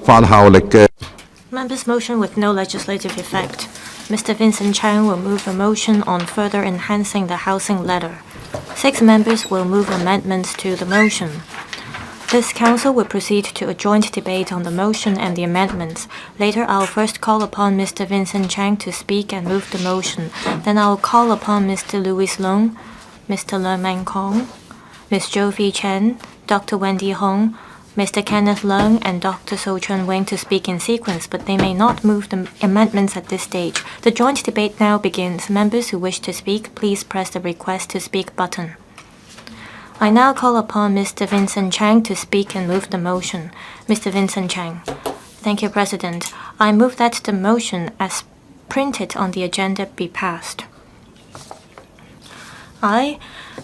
法效力嘅。Members' motion with no legislative effect. Mr. Vincent Cheung will move a motion on further enhancing the housing ladder. 6 members will move amendments to the motion. This council will proceed to a joint debate on the motion and the amendments. Later, I'll first call upon Mr. Vincent Cheung to speak and move the motion. Then I'll call upon Mr. LOONG, Mr. Man-kwong, Ms. Joephy Chen, Dr. Wendy Hong, Mr. Kenneth LEUNG, and Dr. Cheung-wing to speak in sequence, but they may not move the amendments at this stage. The joint debate now begins. Members who wish to speak, please press the Request to Speak button. I now call upon Mr. Vincent Cheung to speak and move the motion. Mr. Vincent Cheung. Thank you, President. I move that the motion as printed on the agenda be passed. I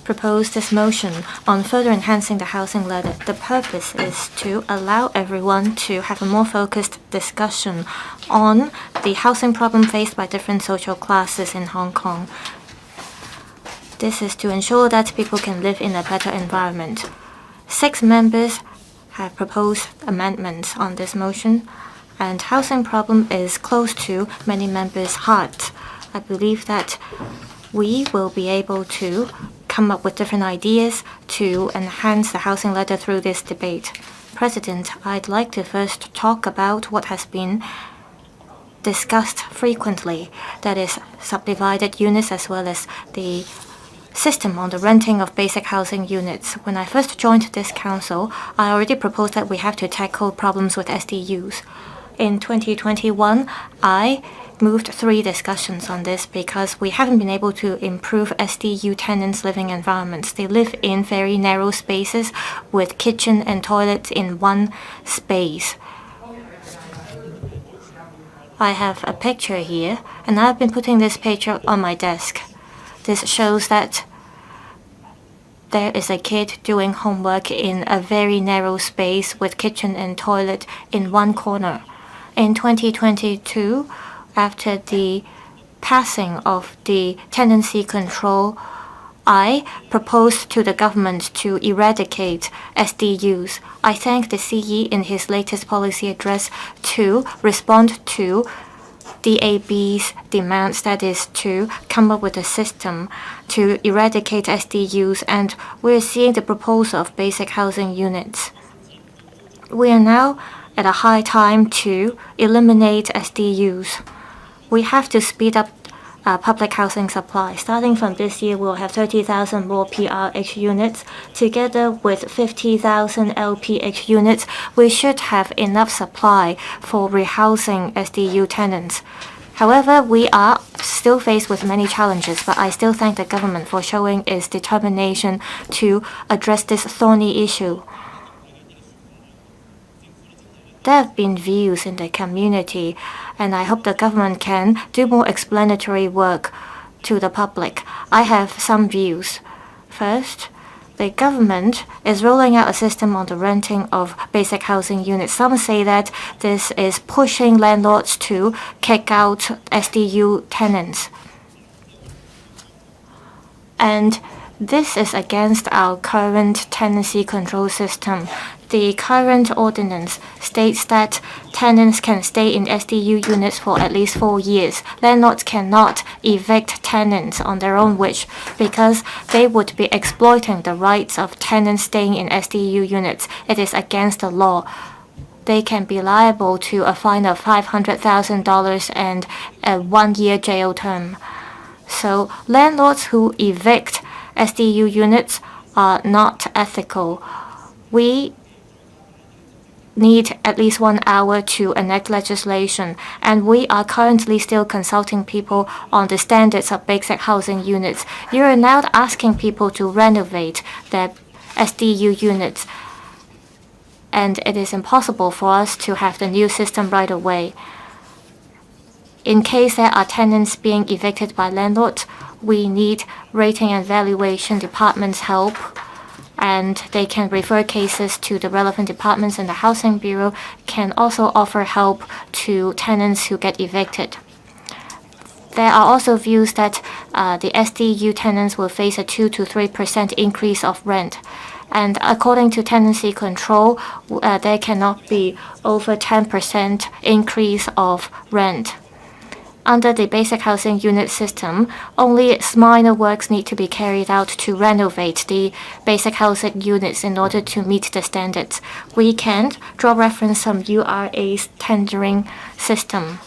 propose this motion on further enhancing the housing ladder. The purpose is to allow everyone to have a more focused discussion on the housing problem faced by different social classes in Hong Kong. This is to ensure that people can live in a better environment. 6 members have proposed amendments on this motion, and housing problem is close to many members' hearts. I believe that we will be able to come up with different ideas to enhance the housing ladder through this debate. President, I'd like to first talk about what has been discussed frequently, that is subdivided units as well as the system on the renting of basic housing units. When I first joined this council, I already proposed that we have to tackle problems with SDUs. In 2021, I moved 3 discussions on this because we haven't been able to improve SDU tenants' living environments. They live in very narrow spaces with kitchen and toilet in one space. I have a picture here, and I've been putting this picture on my desk. This shows that there is a kid doing homework in a very narrow space with kitchen and toilet in one corner. In 2022, after the passing of the tenancy control, I proposed to the government to eradicate SDUs. I thank the CE in his latest policy address to respond to DAB's demands, that is to come up with a system to eradicate SDUs, and we're seeing the proposal of basic housing units. We are now at a high time to eliminate SDUs. We have to speed up public housing supply. Starting from this year, we'll have 30,000 more PRH units. Together with 50,000 LPH units, we should have enough supply for rehousing SDU tenants. However, we are still faced with many challenges, but I still thank the government for showing its determination to address this thorny issue. There have been views in the community, and I hope the government can do more explanatory work to the public. I have some views. First, the government is rolling out a system on the renting of basic housing units. Some say that this is pushing landlords to kick out SDU tenants. And this is against our current tenancy control system. The current ordinance states that tenants can stay in SDU units for at least 4 years. Landlords cannot evict tenants on their own wish because they would be exploiting the rights of tenants staying in SDU units. It is against the law. They can be liable to a fine of $500,000 and a 1-year jail term. So landlords who evict SDU units are not ethical. We need at least 1 hour to enact legislation, and we are currently still consulting people on the standards of basic housing units. You are now asking people to renovate their SDU units, and it is impossible for us to have the new system right away. In case there are tenants being evicted by landlords, we need rating and valuation department's help, and they can refer cases to the relevant departments, and the Housing Bureau can also offer help to tenants who get evicted. There are also views that the SDU tenants will face a 2 to 3% increase of rent. And according to tenancy control, there cannot be over 10% increase of rent. Under the basic housing unit system, only minor works need to be carried out to renovate the basic housing units in order to meet the standards. We can draw reference from URA's tendering system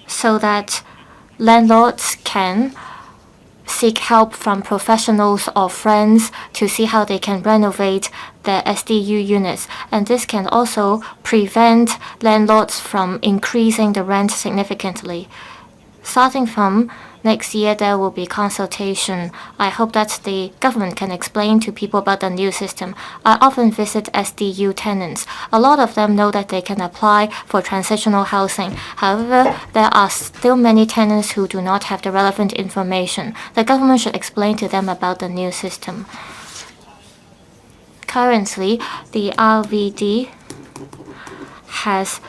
so that landlords can seek help from professionals or friends to see how they can renovate their SDU units. And this can also prevent landlords from increasing the rent significantly. Starting from next year, there will be consultation. I hope that the government can explain to people about the new system. I often visit SDU tenants. A lot of them know that they can apply for transitional housing. However, there are still many tenants who do not have the relevant information. The government should explain to them about the new system. Currently, the RVD has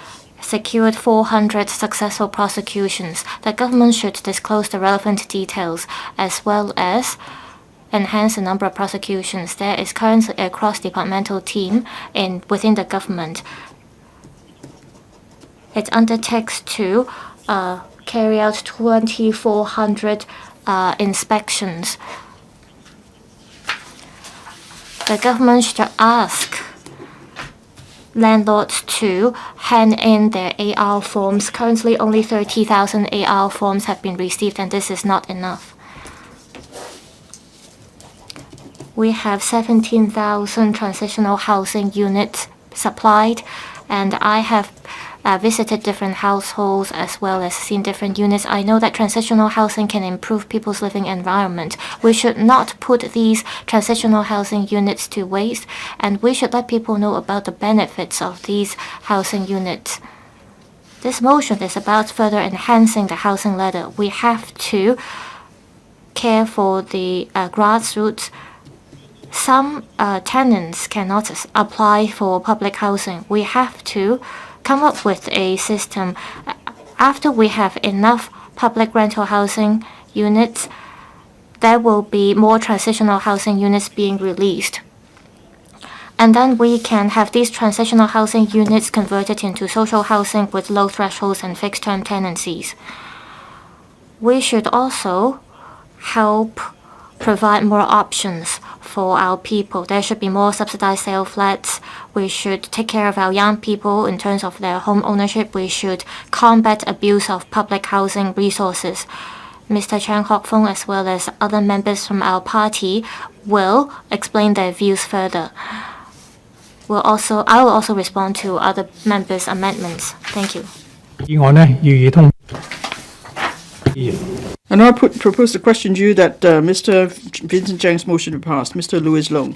secured 400 successful prosecutions. The government should disclose the relevant details as well as enhance the number of prosecutions. There is currently a cross-departmental team within the government. It undertakes to carry out 2,400 inspections. The government should ask landlords to hand in their AR forms. Currently, only 30,000 AR forms have been received, and this is not enough. We have 17,000 transitional housing units supplied, and I have visited different households as well as seen different units. I know that transitional housing can improve people's living environment. We should not put these transitional housing units to waste, and we should let people know about the benefits of these housing units. This motion is about further enhancing the housing ladder. We have to care for the grassroots. Some tenants cannot apply for public housing. We have to come up with a system. After we have enough public rental housing units, there will be more transitional housing units being released. And then we can have these transitional housing units converted into social housing with low thresholds and fixed-term tenancies. We should also help provide more options for our people. There should be more subsidized sale flats. We should take care of our young people in terms of their home ownership. We should combat abuse of public housing resources. Mr. Chang Hock-fung as well as other members from our party will explain their views further. I will also respond to other members' amendments. Thank you. And I propose the question to you that Mr. Vincent Chang's motion be passed. Mr. Louis Leung.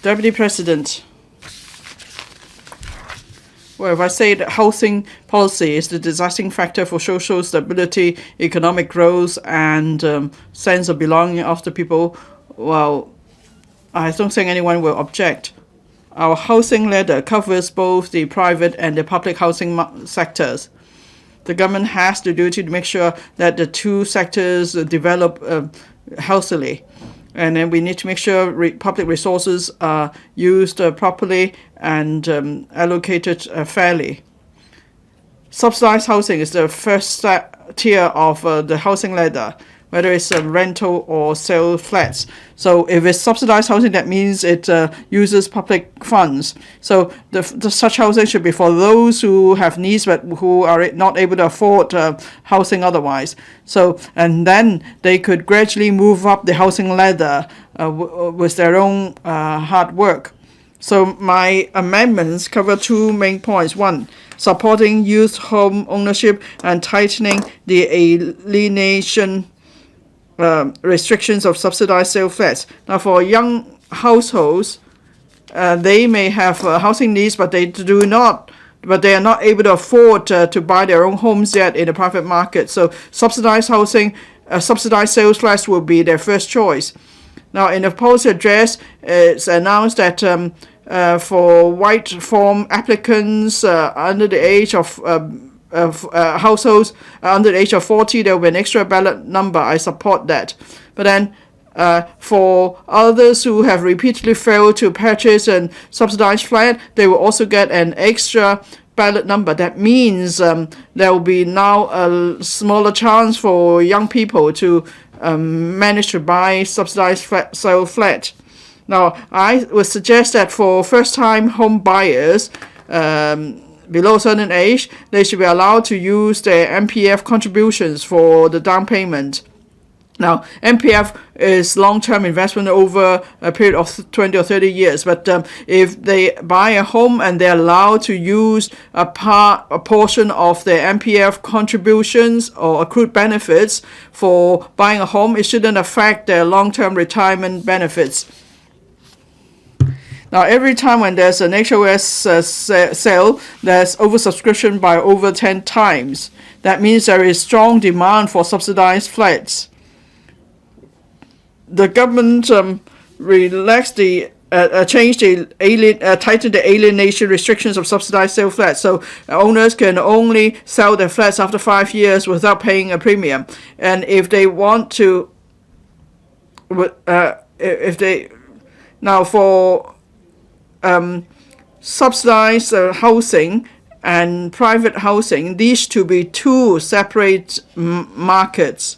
Deputy President. Well, if I say that housing policy is the deciding factor for social stability, economic growth, and sense of belonging of the people, well, I don't think anyone will object. Our housing ladder covers both the private and the public housing sectors. The government has the duty to make sure that the two sectors develop healthily. And then we need to make sure public resources are used properly and allocated fairly. Subsidized housing is the first tier of the housing ladder, whether it's a rental or sale flats. So if it's subsidized housing, that means it uses public funds. So the such housing should be for those who have needs but who are not able to afford housing otherwise. So, and then they could gradually move up the housing ladder with their own hard work. So my amendments cover two main points. One, supporting youth home ownership and tightening the alienation restrictions of subsidized sale flats. Now, for young households, they may have housing needs, but they are not able to afford to buy their own homes yet in the private market. So, subsidized housing, subsidized sales flats will be their first choice. Now, in the policy address, it's announced that for white form applicants under the age of households under the age of 40, there will be an extra ballot number. I support that. But then for others who have repeatedly failed to purchase a subsidized flat, they will also get an extra ballot number. That means there will be now a smaller chance for young people to manage to buy subsidized sale flat. Now, I would suggest that for first-time home buyers below a certain age, they should be allowed to use their MPF contributions for the down payment. Now, MPF is long-term investment over a period of 20 or 30 years. But if they buy a home and they're allowed to use a portion of their MPF contributions or accrued benefits for buying a home, it shouldn't affect their long-term retirement benefits. Now, every time when there's an HOS sale, there's oversubscription by over 10 times. That means there is strong demand for subsidized flats. The government relaxed tightened the alienation restrictions of subsidized sale flats, so owners can only sell their flats after 5 years without paying a premium. And if they want to, for subsidized housing and private housing, these to be two separate markets.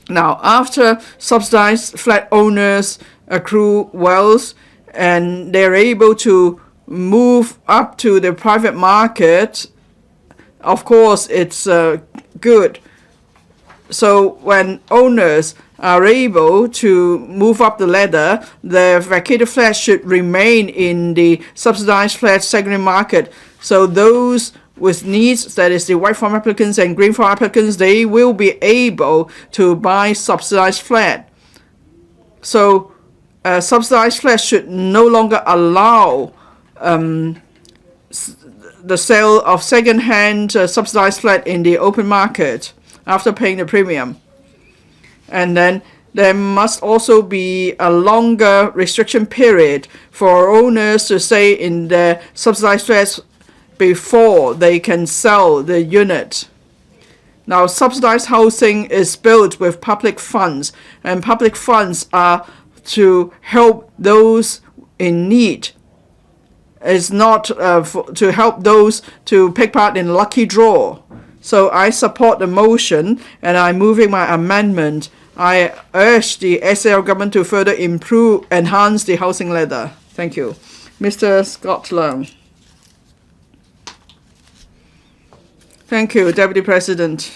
Now, after subsidized flat owners accrue wealth and they're able to move up to the private market, of course, it's good. So when owners are able to move up the ladder, the vacated flats should remain in the subsidized flat secondary market. So those with needs, that is the white farm applicants and green farm applicants, they will be able to buy subsidized flat. So subsidized flats should no longer allow the sale of second-hand subsidized flat in the open market after paying the premium. And then there must also be a longer restriction period for owners to stay in their subsidized flats before they can sell the unit. Now, subsidized housing is built with public funds, and public funds are to help those in need. It's not to help those to take part in lucky draw. So I support the motion, and I'm moving my amendment. I urge the SAL government to further enhance the housing ladder. Thank you. Mr. Scott Leung. Thank you, Deputy President.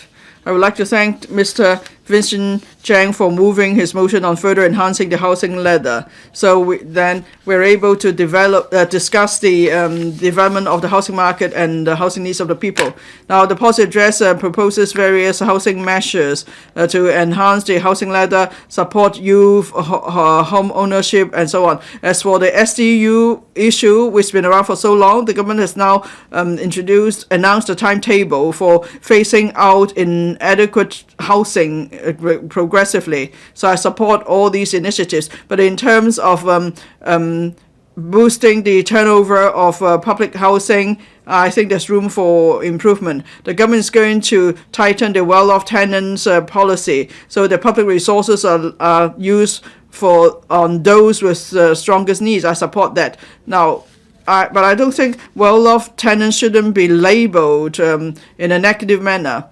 I would like to thank Mr. Vincent Cheng for moving his motion on further enhancing the housing ladder. So we're able to discuss the development of the housing market and the housing needs of the people. Now, the policy address proposes various housing measures to enhance the housing ladder, support youth, home ownership, and so on. As for the SDU issue, which has been around for so long, the government has now announced a timetable for phasing out inadequate housing progressively. So I support all these initiatives. But in terms of boosting the turnover of public housing, I think there's room for improvement. The government is going to tighten the well-off tenants policy, so the public resources are used on those with the strongest needs. I support that. Now, but I don't think well-off tenants shouldn't be labeled in a negative manner.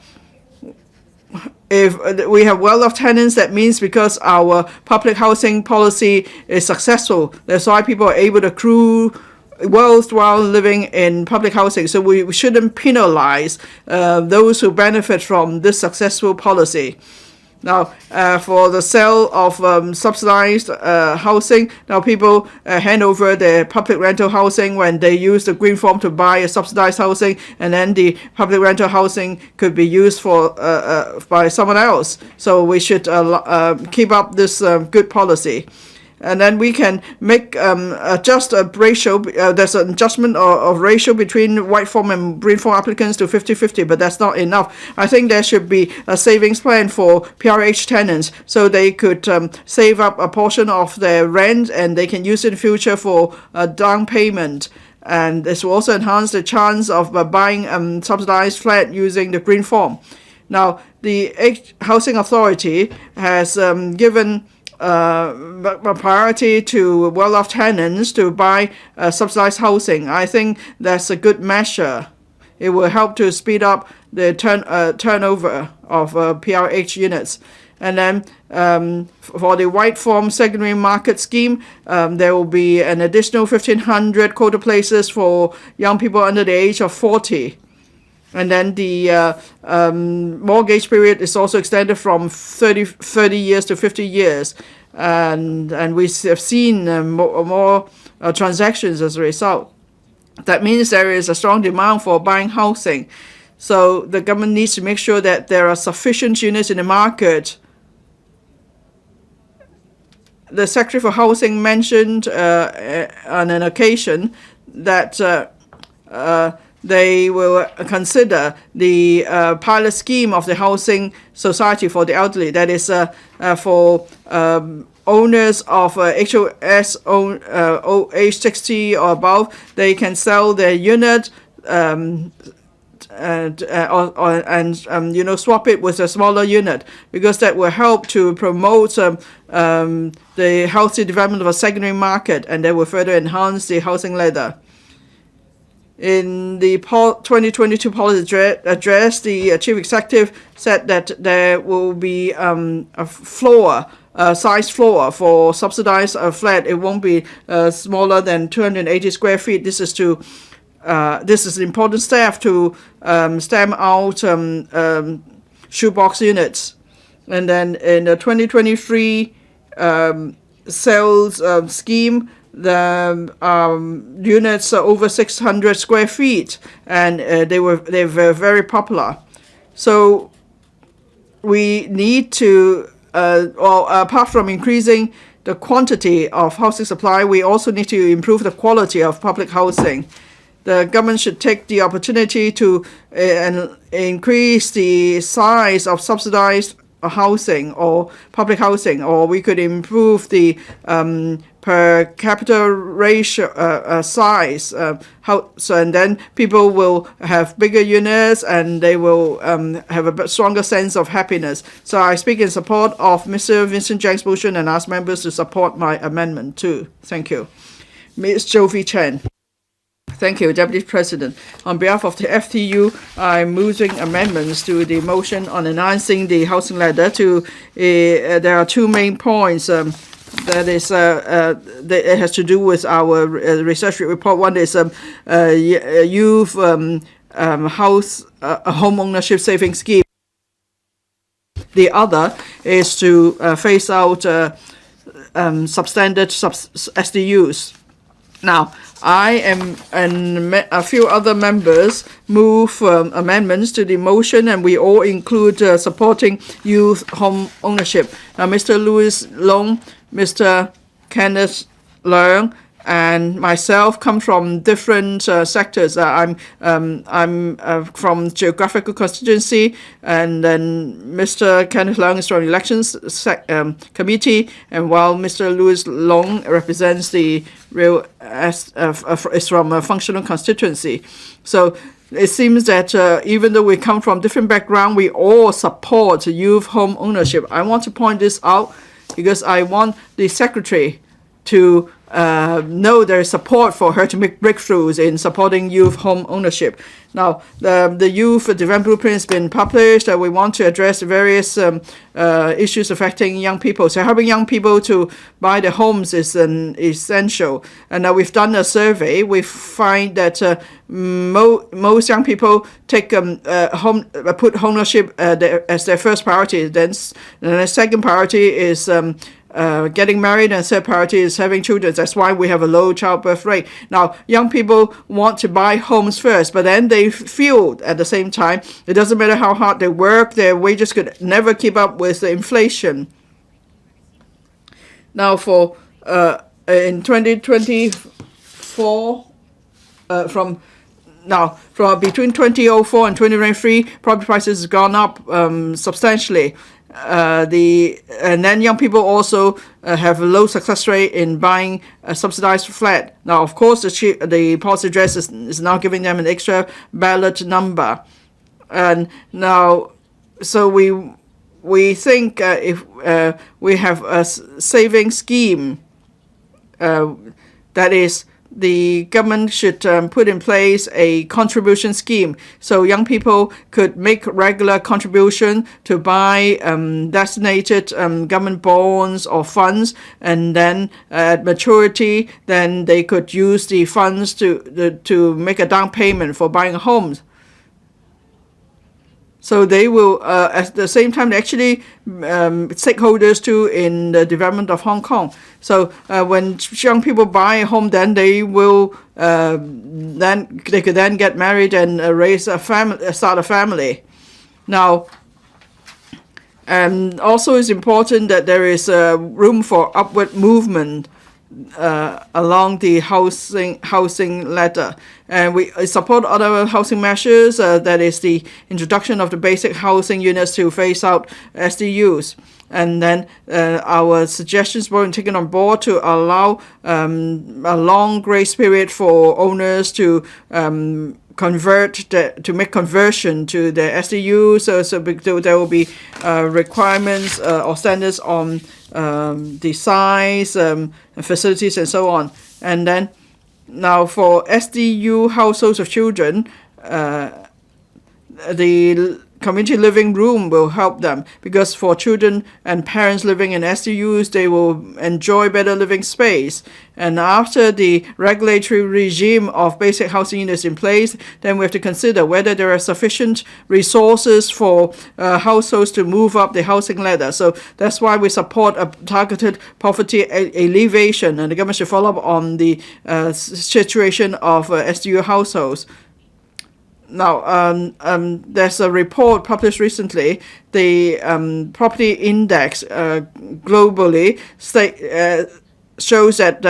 If we have well-off tenants, that means because our public housing policy is successful. That's why people are able to accrue wealth while living in public housing. So we shouldn't penalize those who benefit from this successful policy. Now, for the sale of subsidized housing, now people hand over their public rental housing when they use the green form to buy a subsidized housing, and then the public rental housing could be used for by someone else. So we should keep up this good policy. And then we can make adjust a ratio. There's an adjustment of ratio between white form and green form applicants to 50-50, but that's not enough. I think there should be a savings plan for PRH tenants, so they could save up a portion of their rent and they can use it in the future for a down payment. and this will also enhance the chance of buying subsidized flat using the green form. Now, the Housing Authority has given a priority to well-off tenants to buy subsidized housing. I think that's a good measure. It will help to speed up the turnover of PRH units. And then for the white form secondary market scheme, there will be an additional 1,500 quota places for young people under the age of 40. And then the mortgage period is also extended from 30 years to 50 years. And we have seen more transactions as a result. That means there is a strong demand for buying housing. So the government needs to make sure that there are sufficient units in the market. The Secretary for Housing mentioned on an occasion that they will consider the pilot scheme of the Housing Society for the Elderly. That is for owners of HOS age 60 or above. They can sell their unit and swap it with a smaller unit, because that will help to promote the healthy development of a secondary market, and that will further enhance the housing ladder. In the 2022 policy address, the chief executive said that there will be a floor, size floor for subsidized flat. It won't be smaller than 280 square feet. This is an important step to stamp out shoebox units. And then in the 2023 sales scheme, the units are over 600 square feet, and they were very popular. So we need to, apart from increasing the quantity of housing supply, we also need to improve the quality of public housing. The government should take the opportunity to increase the size of subsidized housing or public housing, or we could improve the per capita ratio size. And then people will have bigger units, and they will have a stronger sense of happiness. So I speak in support of Mr. Vincent Zhang's motion and ask members to support my amendment too. Thank you. Ms. Joephy Chen. Thank you, Deputy President. On behalf of the FTU, I'm moving amendments to the motion on enhancing the housing ladder. There are two main points. That is, that it has to do with our research report. One is youth house home ownership saving scheme. The other is to phase out substandard SDUs. Now, I am and a few other members move amendments to the motion, and we all include supporting youth home ownership. Now, Mr. Louis Long, Mr. Kenneth LEUNG, and myself come from different sectors. I'm from geographical constituency, and then Mr. Kenneth LEUNG is from elections committee, and while Mr. Louis Long represents the real is from a functional constituency. So it seems that even though we come from different backgrounds, we all support youth home ownership. I want to point this out because I want the secretary to know there is support for her to make breakthroughs in supporting youth home ownership. Now, the Youth Development Blueprint has been published. We want to address various issues affecting young people. So helping young people to buy their homes is essential. And now we've done a survey. We find that most young people take put ownership as their first priority. Then the second priority is getting married, and third priority is having children. That's why we have a low childbirth rate. Now, young people want to buy homes first, but then they feel at the same time it doesn't matter how hard they work, their wages could never keep up with the inflation. Now, for in 2024, from now, from between 2004 and 2023, property prices has gone up substantially. And then young people also have a low success rate in buying a subsidized flat. Now, of course, the policy address is now giving them an extra ballot number. And now, so we think if we have a saving scheme, that is, the government should put in place a contribution scheme so young people could make regular contribution to buy designated government bonds or funds, and then at maturity, then they could use the funds to make a down payment for buying homes. So they will, at the same time, actually stakeholders too in the development of Hong Kong. So when young people buy a home, then they will then they could then get married and raise a family, start a family. Now, also it's important that there is room for upward movement along the housing ladder, and we support other housing measures. That is the introduction of the basic housing units to phase out SDUs, and then our suggestions were taken on board to allow a long grace period for owners to to make conversion to the SDU. So there will be requirements or standards on the size, facilities, and so on. And then now for SDU households of children, the community living room will help them, because for children and parents living in SDUs, they will enjoy better living space. And after the regulatory regime of basic housing units in place, then we have to consider whether there are sufficient resources for households to move up the housing ladder. So that's why we support a targeted poverty alleviation, and the government should follow up on the situation of SDU households. Now, there's a report published recently. The property index globally shows that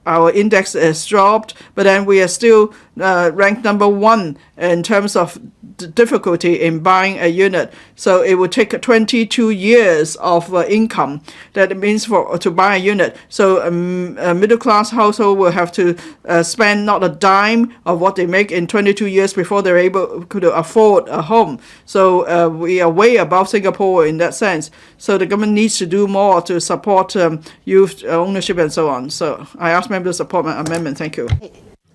our index has dropped, but then we are still ranked number 1 in terms of difficulty in buying a unit. So it would take 22 years of income that it means to buy a unit. So a middle class household will have to spend not a dime of what they make in 22 years before they're able to afford a home. So we are way above Singapore in that sense. So the government needs to do more to support youth ownership and so on. So I ask members to support my amendment. Thank you.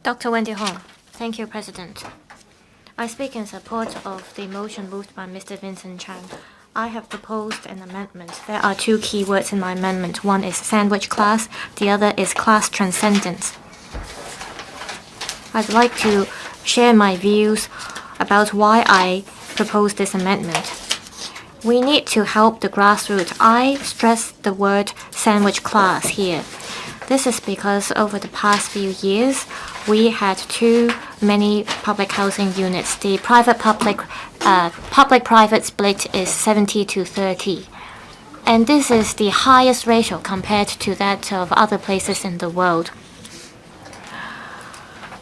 Dr. Wendy Hong. Thank you, President. I speak in support of the motion moved by Mr. Vincent Chan. I have proposed an amendment. There are 2 key words in my amendment. One is sandwich class, the other is class transcendence. I'd like to share my views about why I propose this amendment. We need to help the grassroots. I stress the word sandwich class here. This is because over the past few years, we had too many public housing units. The public-private split is 70-30. And this is the highest ratio compared to that of other places in the world.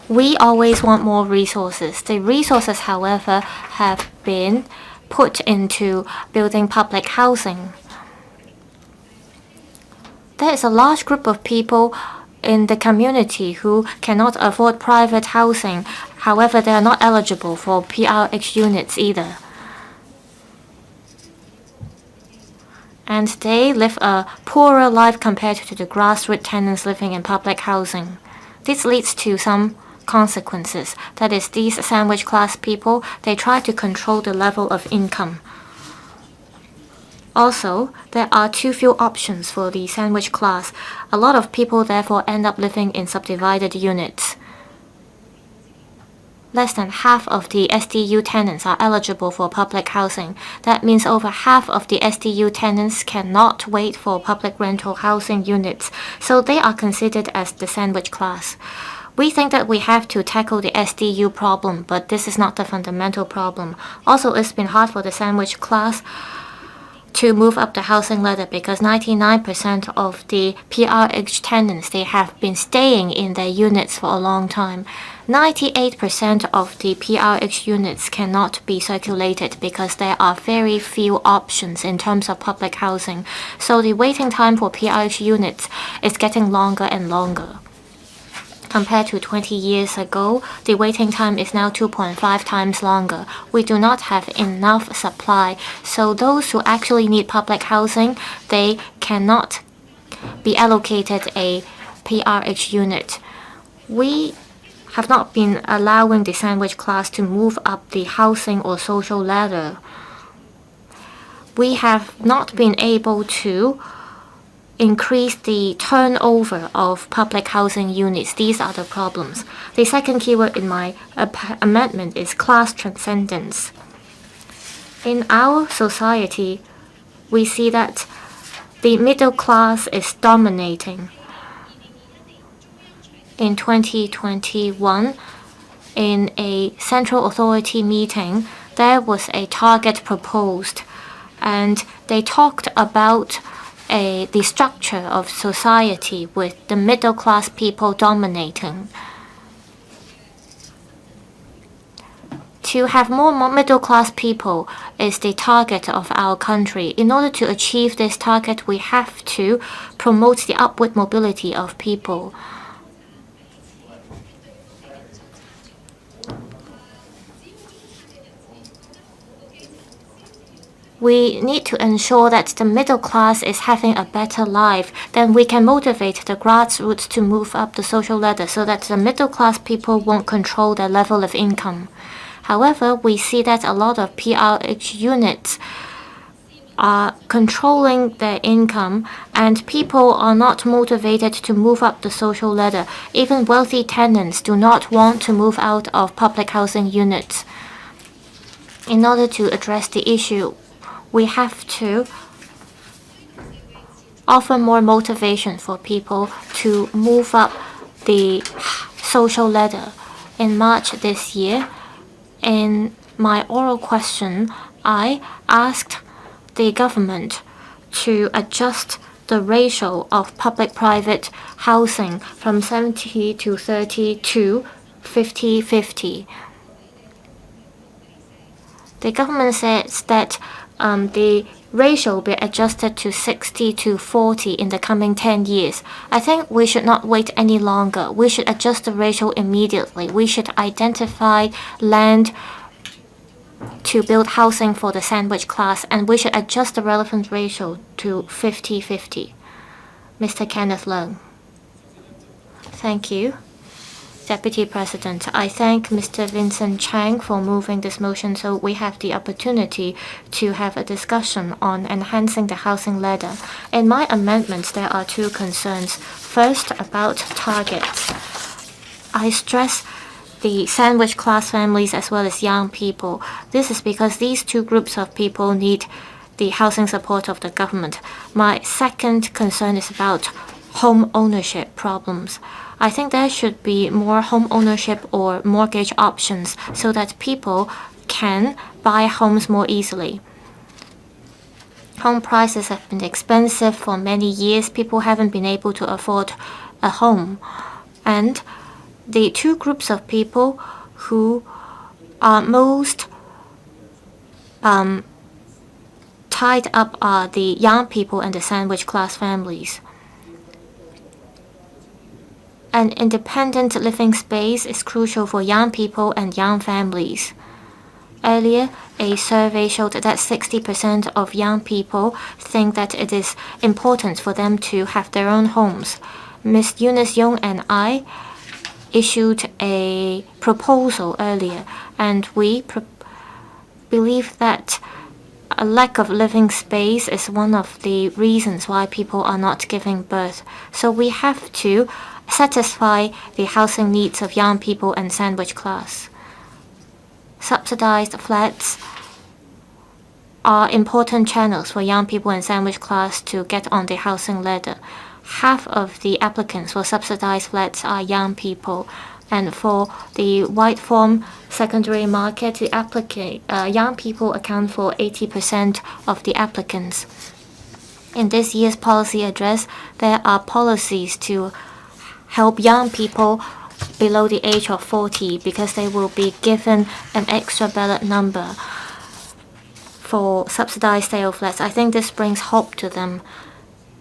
We always want more resources. The resources, however, have been put into building public housing. There is a large group of people in the community who cannot afford private housing. However, they are not eligible for PRH units either. And they live a poorer life compared to the grassroots tenants living in public housing. This leads to some consequences. That is, these sandwich class people, they try to control the level of income. Also, there are too few options for the sandwich class. A lot of people therefore end up living in subdivided units. Less than half of the SDU tenants are eligible for public housing. That means over half of the SDU tenants cannot wait for public rental housing units, so they are considered as the sandwich class. We think that we have to tackle the SDU problem, but this is not the fundamental problem. Also, it's been hard for the sandwich class to move up the housing ladder because 99% of the PRH tenants, they have been staying in their units for a long time. 98% of the PRH units cannot be circulated because there are very few options in terms of public housing. So the waiting time for PRH units is getting longer and longer. Compared to 20 years ago, the waiting time is now 2.5 times longer. We do not have enough supply, so those who actually need public housing, they cannot be allocated a PRH unit. We have not been allowing the sandwich class to move up the housing or social ladder. We have not been able to increase the turnover of public housing units. These are the problems. The second keyword in my amendment is class transcendence. In our society, we see that the middle class is dominating. In 2021, in a central authority meeting, there was a target proposed, and they talked about the structure of society with the middle class people dominating. To have more middle class people is the target of our country. In order to achieve this target, we have to promote the upward mobility of people. We need to ensure that the middle class is having a better life. Then we can motivate the grassroots to move up the social ladder so that the middle class people won't control their level of income. However, we see that a lot of PRH units are controlling their income, and people are not motivated to move up the social ladder. Even wealthy tenants do not want to move out of public housing units. In order to address the issue, we have to offer more motivation for people to move up the social ladder. In March this year, in my oral question, I asked the government to adjust the ratio of public-private housing from 70 to 30 to 50-50. The government says that the ratio will be adjusted to 60 to 40 in the coming 10 years. I think we should not wait any longer. We should adjust the ratio immediately. We should identify land to build housing for the sandwich class, and we should adjust the relevant ratio to 50-50. Mr. Kenneth LOONG. Thank you. Deputy President, I thank Mr. Vincent Chang for moving this motion so we have the opportunity to have a discussion on enhancing the housing ladder. In my amendments, there are two concerns. First, about targets. I stress the sandwich class families as well as young people. This is because these two groups of people need the housing support of the government. My second concern is about home ownership problems. I think there should be more home ownership or mortgage options so that people can buy homes more easily. Home prices have been expensive for many years. People haven't been able to afford a home. And the two groups of people who are most tied up are the young people and the sandwich class families. An independent living space is crucial for young people and young families. Earlier, a survey showed that 60% of young people think that it is important for them to have their own homes. Ms. Eunice Young and I issued a proposal earlier, and we believe that a lack of living space is one of the reasons why people are not giving birth. So we have to satisfy the housing needs of young people and sandwich class. Subsidized flats are important channels for young people and sandwich class to get on the housing ladder. Half of the applicants for subsidized flats are young people. And for the white form secondary market, the young people account for 80% of the applicants. In this year's policy address, there are policies to help young people below the age of 40 because they will be given an extra ballot number for subsidized sale flats. I think this brings hope to them.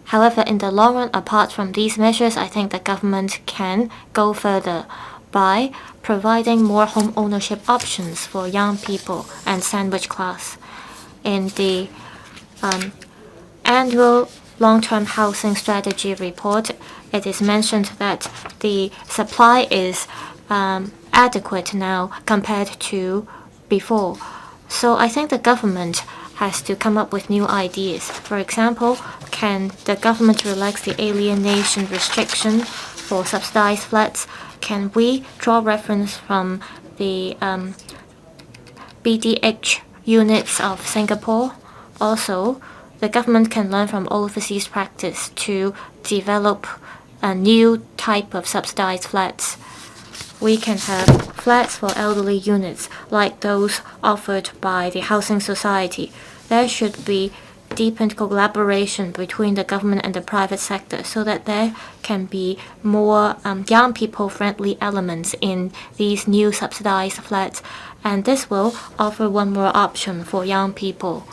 However, in the long run, apart from these measures, I think the government can go further by providing more home ownership options for young people and sandwich class. In the annual long-term housing strategy report, it is mentioned that the supply is adequate now compared to before. So I think the government has to come up with new ideas. For example, can the government relax the alienation restriction for subsidized flats? Can we draw reference from the BDH units of Singapore? Also, the government can learn from overseas practice to develop a new type of subsidized flats. We can have flats for elderly units like those offered by the Housing Society. There should be deepened collaboration between the government and the private sector so that there can be more young people-friendly elements in these new subsidized flats. And this will offer one more option for young people.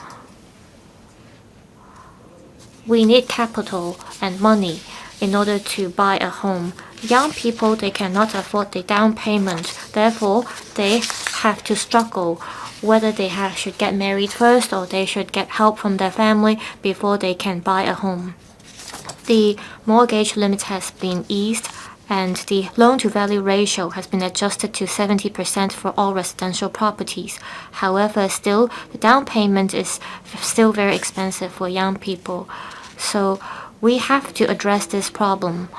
We need capital and money in order to buy a home. Young people, they cannot afford the down payment. Therefore, they have to struggle whether they should get married first or they should get help from their family before they can buy a home. The mortgage limit has been eased and the loan-to-value ratio has been adjusted to 70% for all residential properties. However, still, the down payment is still very expensive for young people. So we have to address this problem.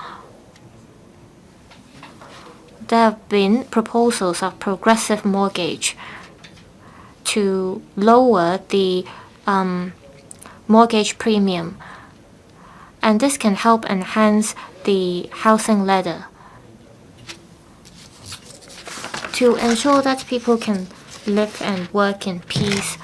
There have been proposals of progressive mortgage to lower the mortgage premium, and this can help enhance the housing ladder to ensure that people can live and work in peace.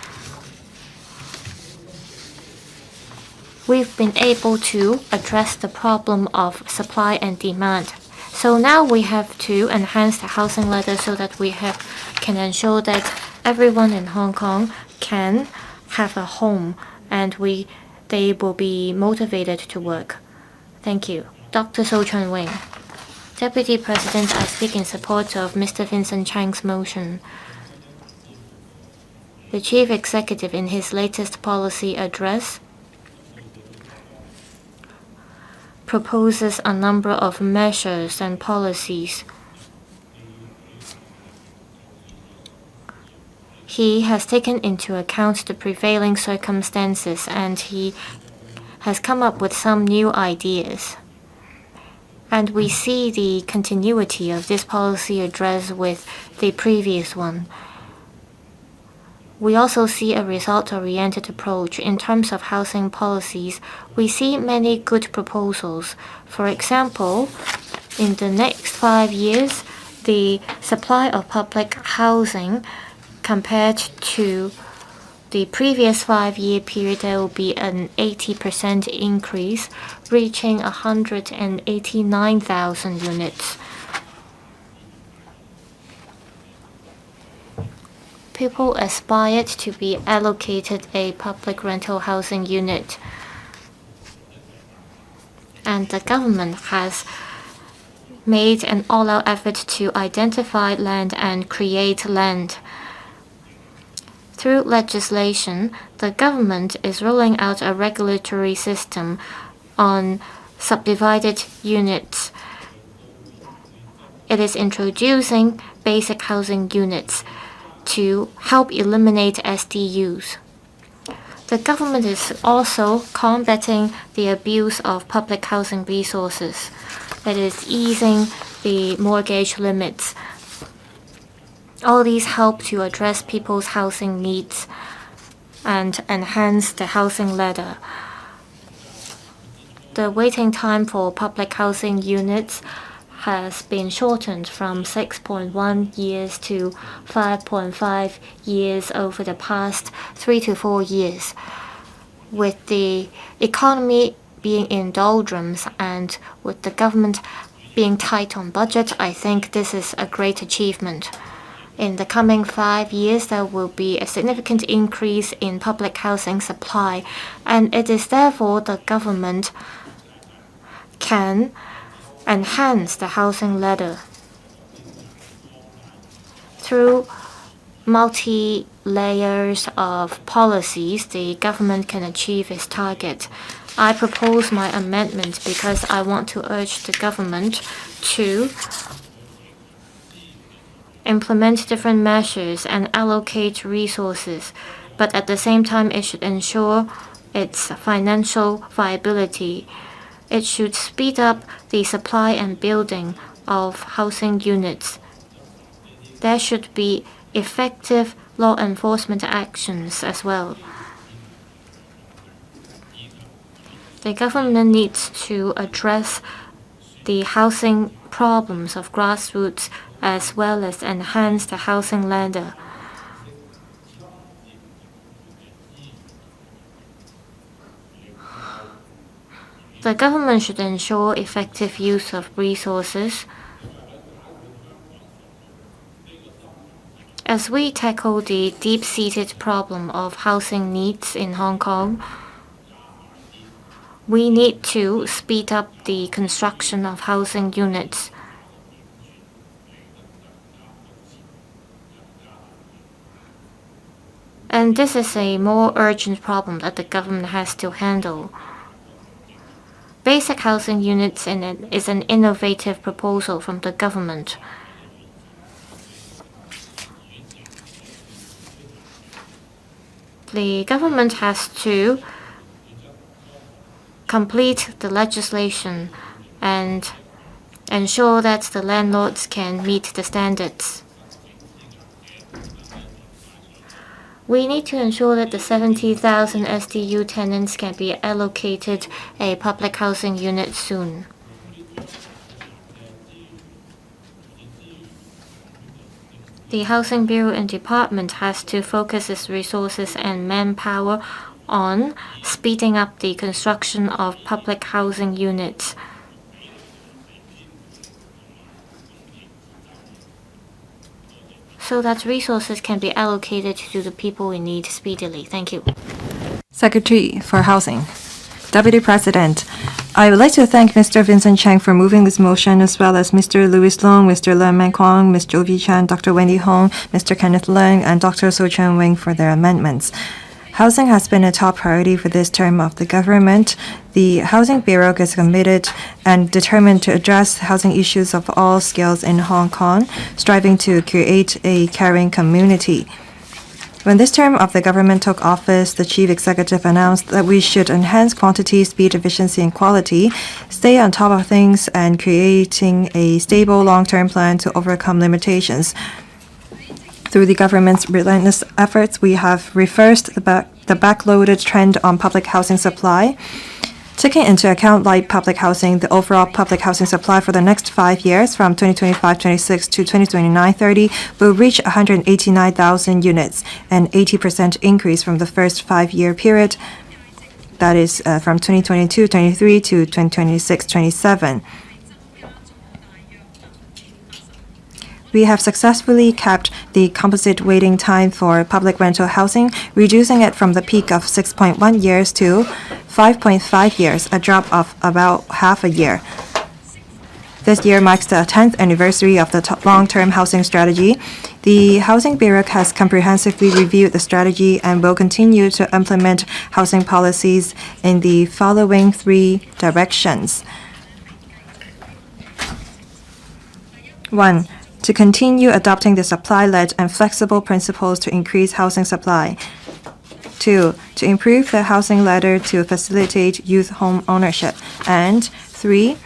We've been able to address the problem of supply and demand. So now we have to enhance the housing ladder so that we can ensure that everyone in Hong Kong can have a home and they will be motivated to work. Thank you. Dr. So Cheung-wing. Deputy President, I speak in support of Mr. Vincent Chang's motion. The Chief Executive in his latest policy address proposes a number of measures and policies. He has taken into account the prevailing circumstances and he has come up with some new ideas. And we see the continuity of this policy address with the previous one. We also see a result-oriented approach in terms of housing policies. We see many good proposals. For example, in the next 5 years, the supply of public housing compared to the previous 5-year period, there will be an 80% increase, reaching 189,000 units. People aspired to be allocated a public rental housing unit. And the government has made an all-out effort to identify land and create land. Through legislation, the government is rolling out a regulatory system on subdivided units. It is introducing basic housing units to help eliminate SDUs. The government is also combating the abuse of public housing resources. That is easing the mortgage limits. All these help to address people's housing needs and enhance the housing ladder. The waiting time for public housing units has been shortened from 6.1 years to 5.5 years over the past 3 to 4 years. With the economy being in doldrums and with the government being tight on budget, I think this is a great achievement. In the coming 5 years, there will be a significant increase in public housing supply, and it is therefore the government can enhance the housing ladder through multi-layers of policies. The government can achieve its target. I propose my amendment because I want to urge the government to implement different measures and allocate resources, but at the same time it should ensure its financial viability. It should speed up the supply and building of housing units. There should be effective law enforcement actions as well. The government needs to address the housing problems of grassroots as well as enhance the housing ladder. The government should ensure effective use of resources. As we tackle the deep-seated problem of housing needs in Hong Kong, we need to speed up the construction of housing units. And this is a more urgent problem that the government has to handle. Basic housing units is an innovative proposal from the government. The government has to complete the legislation and ensure that the landlords can meet the standards. We need to ensure that the 70,000 SDU tenants can be allocated a public housing unit soon. The Housing Bureau and Department has to focus its resources and manpower on speeding up the construction of public housing units. So that resources can be allocated to the people in need speedily. Thank you. Secretary for Housing. Deputy President, I would like to thank Mr. Vincent Cheng for moving this motion, as well as Mr. Louis Long, Mr. Man-kwong, Ms. Joephy Chan, Dr. Wendy Hong, Mr. Kenneth LEUNG, and Dr. Cheung-wing for their amendments. Housing has been a top priority for this term of the government. The Housing Bureau is committed and determined to address housing issues of all scales in Hong Kong, striving to create a caring community. When this term of the government took office, the chief executive announced that we should enhance quantity, speed, efficiency, and quality, stay on top of things, and creating a stable long-term plan to overcome limitations. Through the government's relentless efforts, we have reversed the backloaded trend on public housing supply. Taking into account light public housing, the overall public housing supply for the next 5 years, from 2025-26 to 2029-30, will reach 189,000 units, an 80% increase from the first 5-year period. That is from 2022-23 to 2026-27. We have successfully kept the composite waiting time for public rental housing, reducing it from the peak of 6.1 years to 5.5 years, a drop of about half a year. This year marks the 10th anniversary of the long-term housing strategy. The Housing Bureau has comprehensively reviewed the strategy and will continue to implement housing policies in the following 3 directions. 1. To continue adopting the supply-led and flexible principles to increase housing supply. 2. To improve the housing ladder to facilitate youth home ownership. And 3.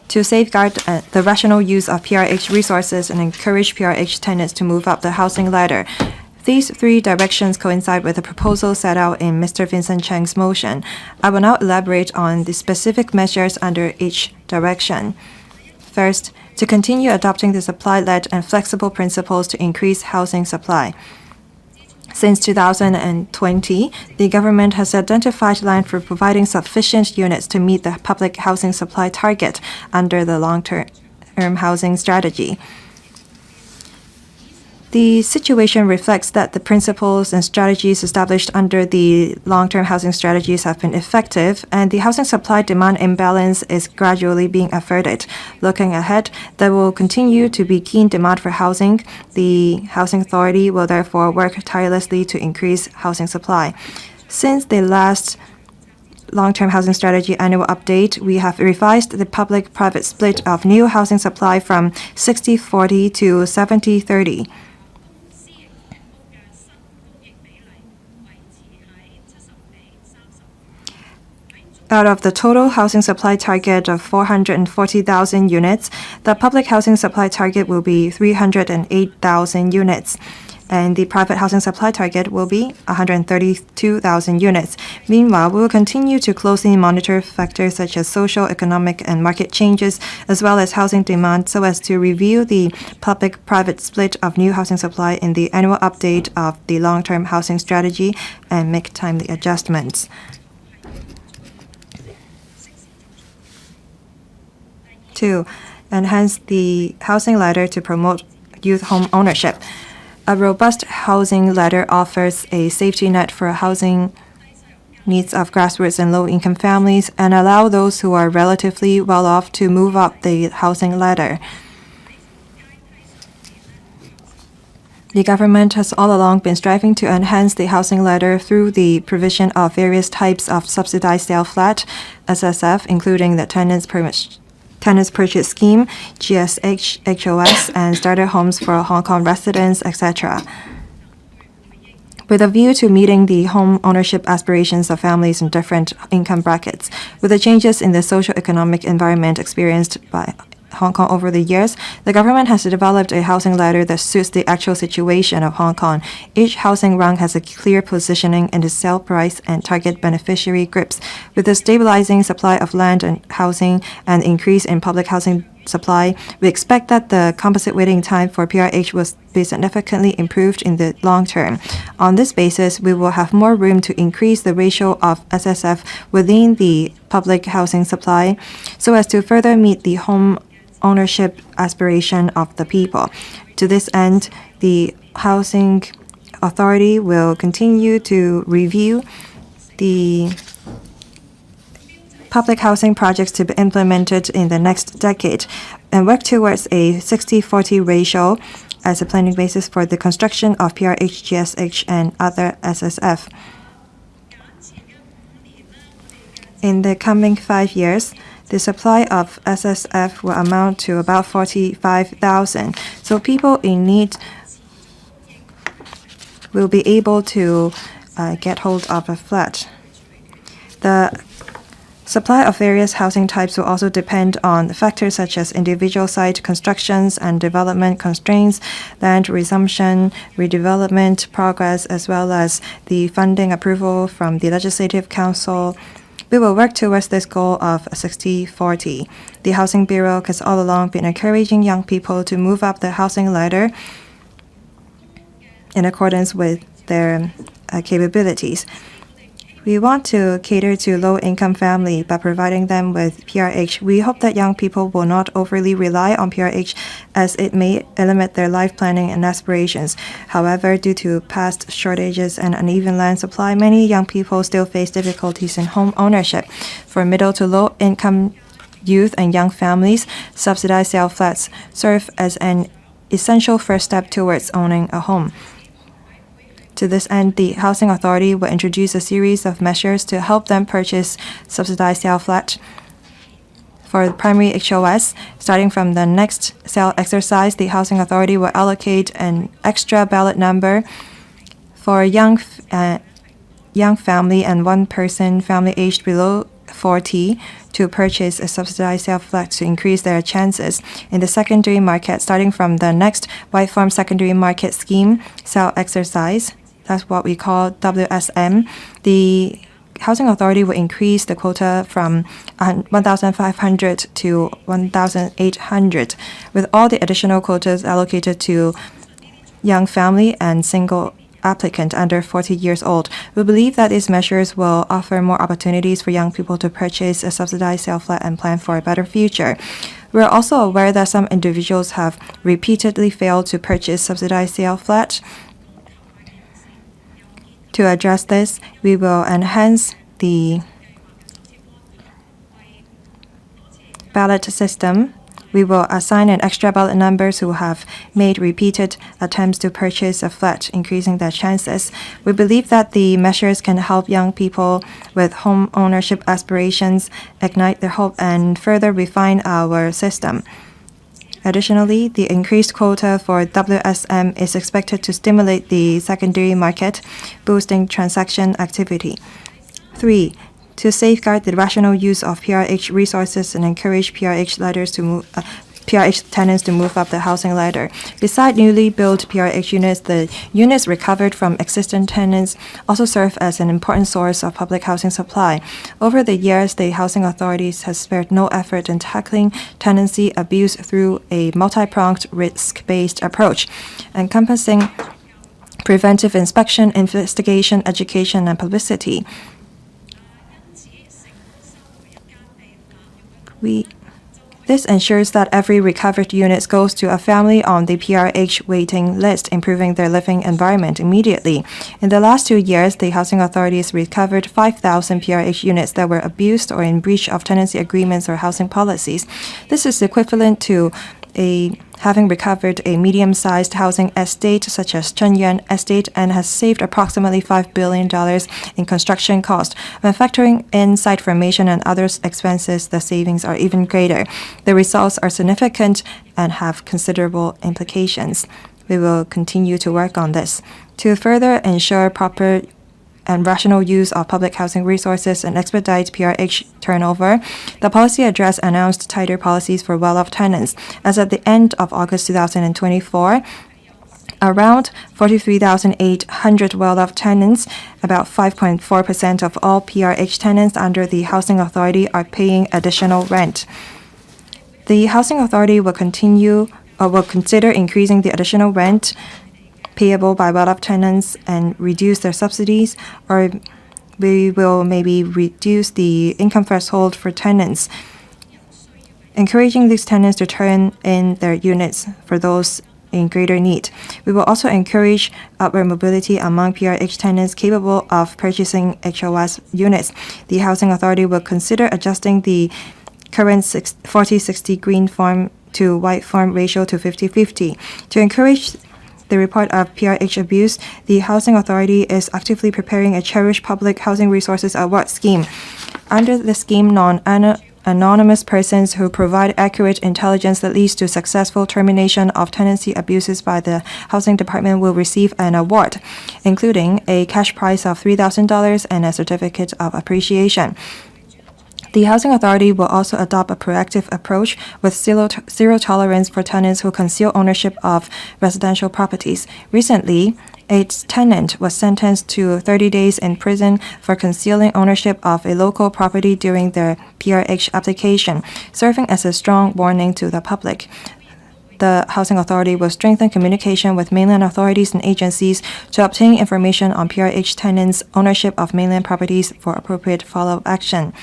To safeguard the rational use of PRH resources and encourage PRH tenants to move up the housing ladder. These 3 directions coincide with the proposal set out in Mr. Vincent Cheng's motion. I will now elaborate on the specific measures under each direction. First, to continue adopting the supply-led and flexible principles to increase housing supply. Since 2020, the government has identified land for providing sufficient units to meet the public housing supply target under the long-term housing strategy. The situation reflects that the principles and strategies established under the long-term housing strategies have been effective, and the housing supply-demand imbalance is gradually being averted. Looking ahead, there will continue to be keen demand for housing. The Housing Authority will therefore work tirelessly to increase housing supply. Since the last long-term housing strategy annual update, we have revised the public-private split of new housing supply from 60-40 to 70-30. Out of the total housing supply target of 440,000 units, the public housing supply target will be 308,000 units, and the private housing supply target will be 132,000 units. Meanwhile, we will continue to closely monitor factors such as social, economic, and market changes, as well as housing demand, so as to review the public-private split of new housing supply in the annual update of the long-term housing strategy and make timely adjustments. 2. Enhance the housing ladder to promote youth home ownership. A robust housing ladder offers a safety net for housing needs of grassroots and low-income families and allow those who are relatively well-off to move up the housing ladder. The government has all along been striving to enhance the housing ladder through the provision of various types of subsidized sale flat, SSF, including the Tenants Purchase Scheme, GSH, HOS, and starter homes for Hong Kong residents, etc. With a view to meeting the home ownership aspirations of families in different income brackets, with the changes in the socio-economic environment experienced by Hong Kong over the years, the government has developed a housing ladder that suits the actual situation of Hong Kong. Each housing rung has a clear positioning in the sale price and target beneficiary groups. With the stabilizing supply of land and housing and increase in public housing supply, we expect that the composite waiting time for PRH will be significantly improved in the long term. On this basis, we will have more room to increase the ratio of SSF within the public housing supply so as to further meet the home ownership aspiration of the people. To this end, the Housing Authority will continue to review the public housing projects to be implemented in the next decade and work towards a 60-40 ratio as a planning basis for the construction of PRH, GSH, and other SSF. In the coming 5 years, the supply of SSF will amount to about 45,000. So people in need will be able to get hold of a flat. The supply of various housing types will also depend on factors such as individual site constructions and development constraints, land resumption, redevelopment progress, as well as the funding approval from the Legislative Council. We will work towards this goal of 60-40. The Housing Bureau has all along been encouraging young people to move up the housing ladder in accordance with their capabilities. We want to cater to low-income families by providing them with PRH. We hope that young people will not overly rely on PRH as it may limit their life planning and aspirations. However, due to past shortages and uneven land supply, many young people still face difficulties in home ownership. For middle to low-income youth and young families, subsidized sale flats serve as an essential first step towards owning a home. To this end, the Housing Authority will introduce a series of measures to help them purchase subsidized sale flat. For the primary HOS, starting from the next sale exercise, the Housing Authority will allocate an extra ballot number for a young family and one-person family aged below 40 to purchase a subsidized sale flat to increase their chances. In the secondary market, starting from the next White Farm Secondary Market Scheme sale exercise, that's what we call WSM, the Housing Authority will increase the quota from 1,500 to 1,800, with all the additional quotas allocated to young family and single applicant under 40 years old. We believe that these measures will offer more opportunities for young people to purchase a subsidized sale flat and plan for a better future. We are also aware that some individuals have repeatedly failed to purchase subsidized sale flat. To address this, we will enhance the ballot system. We will assign an extra ballot numbers who have made repeated attempts to purchase a flat, increasing their chances. We believe that the measures can help young people with home ownership aspirations ignite their hope and further refine our system. Additionally, the increased quota for WSM is expected to stimulate the secondary market, boosting transaction activity. 3. To safeguard the rational use of PRH resources and encourage PRH tenants to move up the housing ladder. Beside newly built PRH units, the units recovered from existing tenants also serve as an important source of public housing supply. Over the years, the housing authorities has spared no effort in tackling tenancy abuse through a multi-pronged risk-based approach, encompassing preventive inspection, investigation, education, and publicity. This ensures that every recovered unit goes to a family on the PRH waiting list, improving their living environment immediately. In the last 2 years, the housing authorities recovered 5,000 PRH units that were abused or in breach of tenancy agreements or housing policies. This is equivalent to having recovered a medium-sized housing estate such as Cheung-wing estate and has saved approximately $5 billion in construction cost. When factoring in site formation and other expenses, the savings are even greater. The results are significant and have considerable implications. We will continue to work on this. To further ensure proper and rational use of public housing resources and expedite PRH turnover, the policy address announced tighter policies for well-off tenants. As at the end of August 2024, around 43,800 well-off tenants, about 5.4% of all PRH tenants under the Housing Authority, are paying additional rent. The Housing Authority will consider increasing the additional rent payable by well-off tenants and reduce their subsidies, or we will maybe reduce the income threshold for tenants, encouraging these tenants to turn in their units for those in greater need. We will also encourage upward mobility among PRH tenants capable of purchasing HOS units. The Housing Authority will consider adjusting the current 40-60 green farm to white farm ratio to 50-50. To encourage the report of PRH abuse, the Housing Authority is actively preparing a cherished public housing resources award scheme. Under the scheme, non-anonymous persons who provide accurate intelligence that leads to successful termination of tenancy abuses by the Housing Department will receive an award, including a cash prize of $3,000 and a certificate of appreciation. The Housing Authority will also adopt a proactive approach with zero tolerance for tenants who conceal ownership of residential properties. Recently, a tenant was sentenced to 30 days in prison for concealing ownership of a local property during their PRH application, serving as a strong warning to the public. The Housing Authority will strengthen communication with mainland authorities and agencies to obtain information on PRH tenants' ownership of mainland properties for appropriate follow-up action.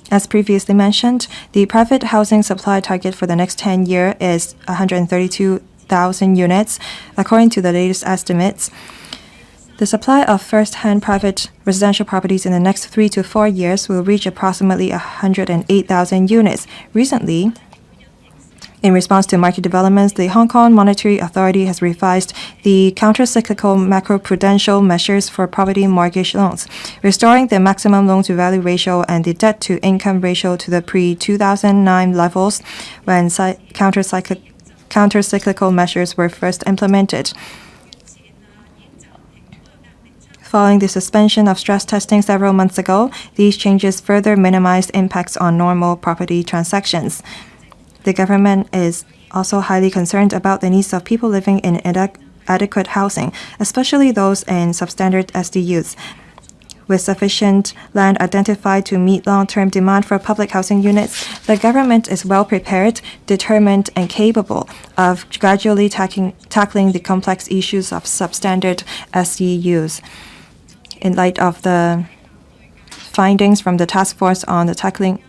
As previously mentioned, the private housing supply target for the next 10 years is 132,000 units, according to the latest estimates. The supply of first-hand private residential properties in the next 3 to 4 years will reach approximately 108,000 units. Recently, in response to market developments, the Hong Kong Monetary Authority has revised the counter-cyclical macroprudential measures for property mortgage loans, restoring the maximum loan-to-value ratio and the debt-to-income ratio to the pre-2009 levels when counter-cyclical measures were first implemented. Following the suspension of stress testing several months ago, these changes further minimized impacts on normal property transactions. The government is also highly concerned about the needs of people living in adequate housing, especially those in substandard SDUs. with sufficient land identified to meet long-term demand for public housing units, the government is well prepared, determined, and capable of gradually tackling the complex issues of substandard SDUs. In light of the findings from the task force on tackling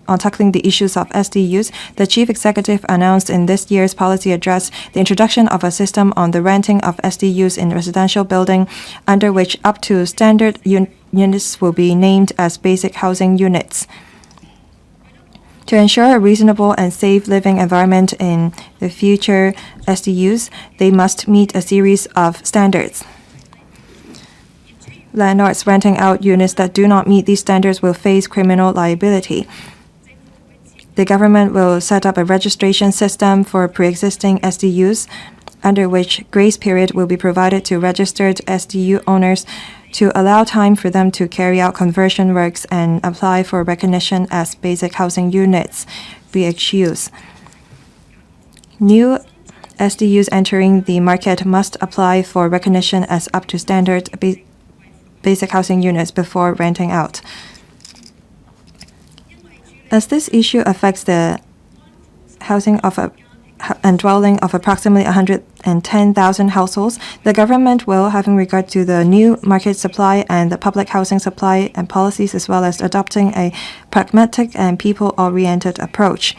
the issues of SDUs, the Chief Executive announced in this year's policy address the introduction of a system on the renting of SDUs in residential building, under which up to standard units will be named as basic housing units. To ensure a reasonable and safe living environment in the future SDUs, they must meet a series of standards. Landlords renting out units that do not meet these standards will face criminal liability. The government will set up a registration system for pre-existing SDUs, under which grace period will be provided to registered SDU owners to allow time for them to carry out conversion works and apply for recognition as basic housing units, BHUs. New SDUs entering the market must apply for recognition as up to standard basic housing units before renting out. As this issue affects the housing and dwelling of approximately 110,000 households, the government will, having regard to the new market supply and the public housing supply and policies, as well as adopting a pragmatic and people-oriented approach,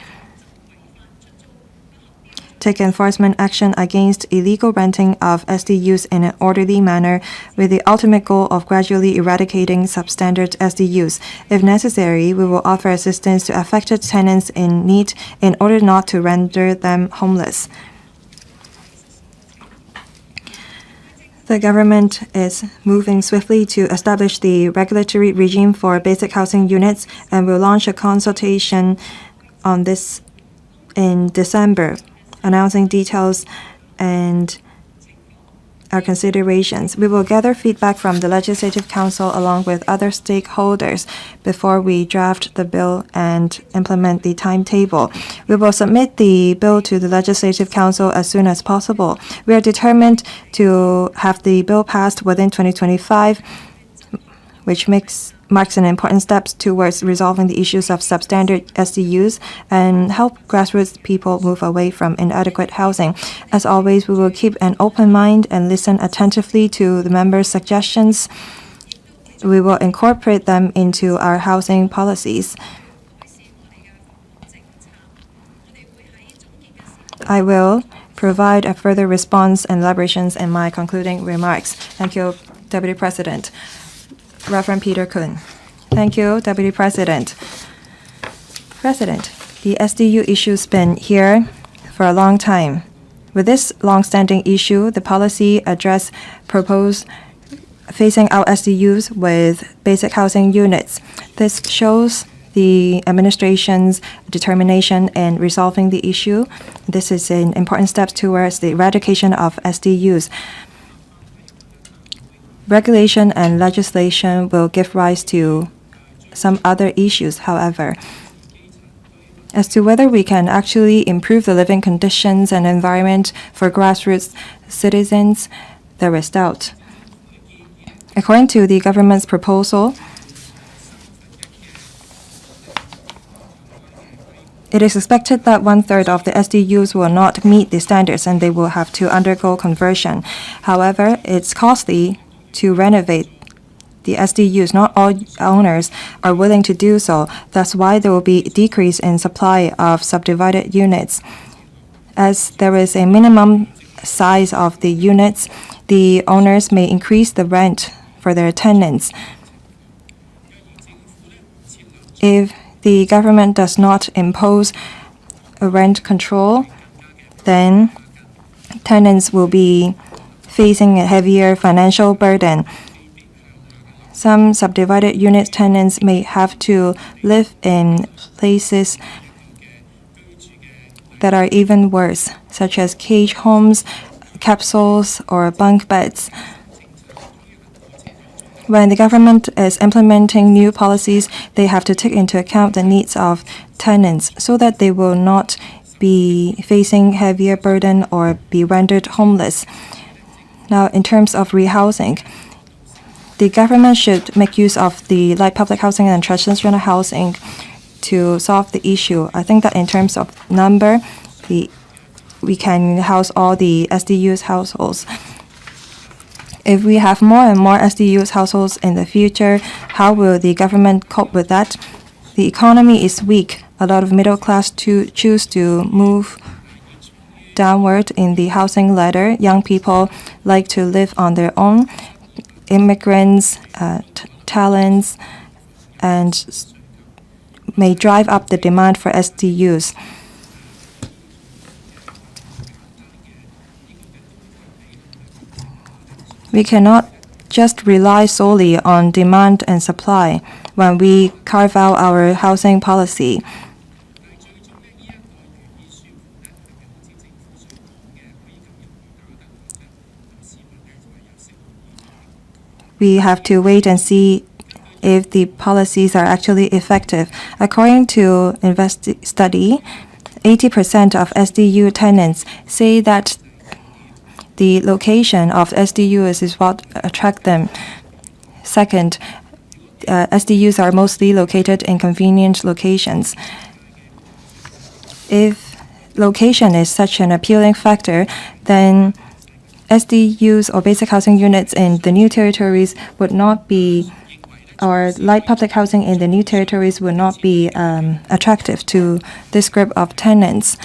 take enforcement action against illegal renting of SDUs in an orderly manner, with the ultimate goal of gradually eradicating substandard SDUs. If necessary, we will offer assistance to affected tenants in need in order not to render them homeless. The government is moving swiftly to establish the regulatory regime for basic housing units and will launch a consultation on this in December, announcing details and our considerations. We will gather feedback from the Legislative Council along with other stakeholders before we draft the bill and implement the timetable. We will submit the bill to the Legislative Council as soon as possible. We are determined to have the bill passed within 2025, which marks an important step towards resolving the issues of substandard SDUs and help grassroots people move away from inadequate housing. As always, we will keep an open mind and listen attentively to the members' suggestions. We will incorporate them into our housing policies. I will provide a further response and elaborations in my concluding remarks. Thank you, Deputy President. Reverend Peter Kun. Thank you, Deputy President. President, the SDU issue's been here for a long time. With this long-standing issue, the policy address proposed phasing out SDUs with basic housing units. This shows the administration's determination in resolving the issue. This is an important step towards the eradication of SDUs. Regulation and legislation will give rise to some other issues, however. As to whether we can actually improve the living conditions and environment for grassroots citizens, there is doubt. According to the government's proposal, it is expected that 1/3 of the SDUs will not meet the standards and they will have to undergo conversion. However, it's costly to renovate the SDUs. Not all owners are willing to do so. That's why there will be a decrease in supply of subdivided units. As there is a minimum size of the units, the owners may increase the rent for their tenants. If the government does not impose a rent control, then tenants will be facing a heavier financial burden. Some subdivided unit tenants may have to live in places that are even worse, such as cage homes, capsules, or bunk beds. When the government is implementing new policies, they have to take into account the needs of tenants so that they will not be facing heavier burden or be rendered homeless. Now, in terms of rehousing, the government should make use of the light public housing and transitional housing to solve the issue. I think that in terms of number, we can house all the SDUs households. If we have more and more SDUs households in the future, how will the government cope with that? The economy is weak. A lot of middle class choose to move downward in the housing ladder. Young people like to live on their own. Immigrants, talents, and may drive up the demand for SDUs. We cannot just rely solely on demand and supply when we carve out our housing policy. We have to wait and see if the policies are actually effective. According to study, 80% of SDU tenants say that the location of SDUs is what attracts them. Second, SDUs are mostly located in convenient locations. If location is such an appealing factor, then SDUs or basic housing units in the new territories would not be, or light public housing in the new territories would not be attractive to this group of tenants.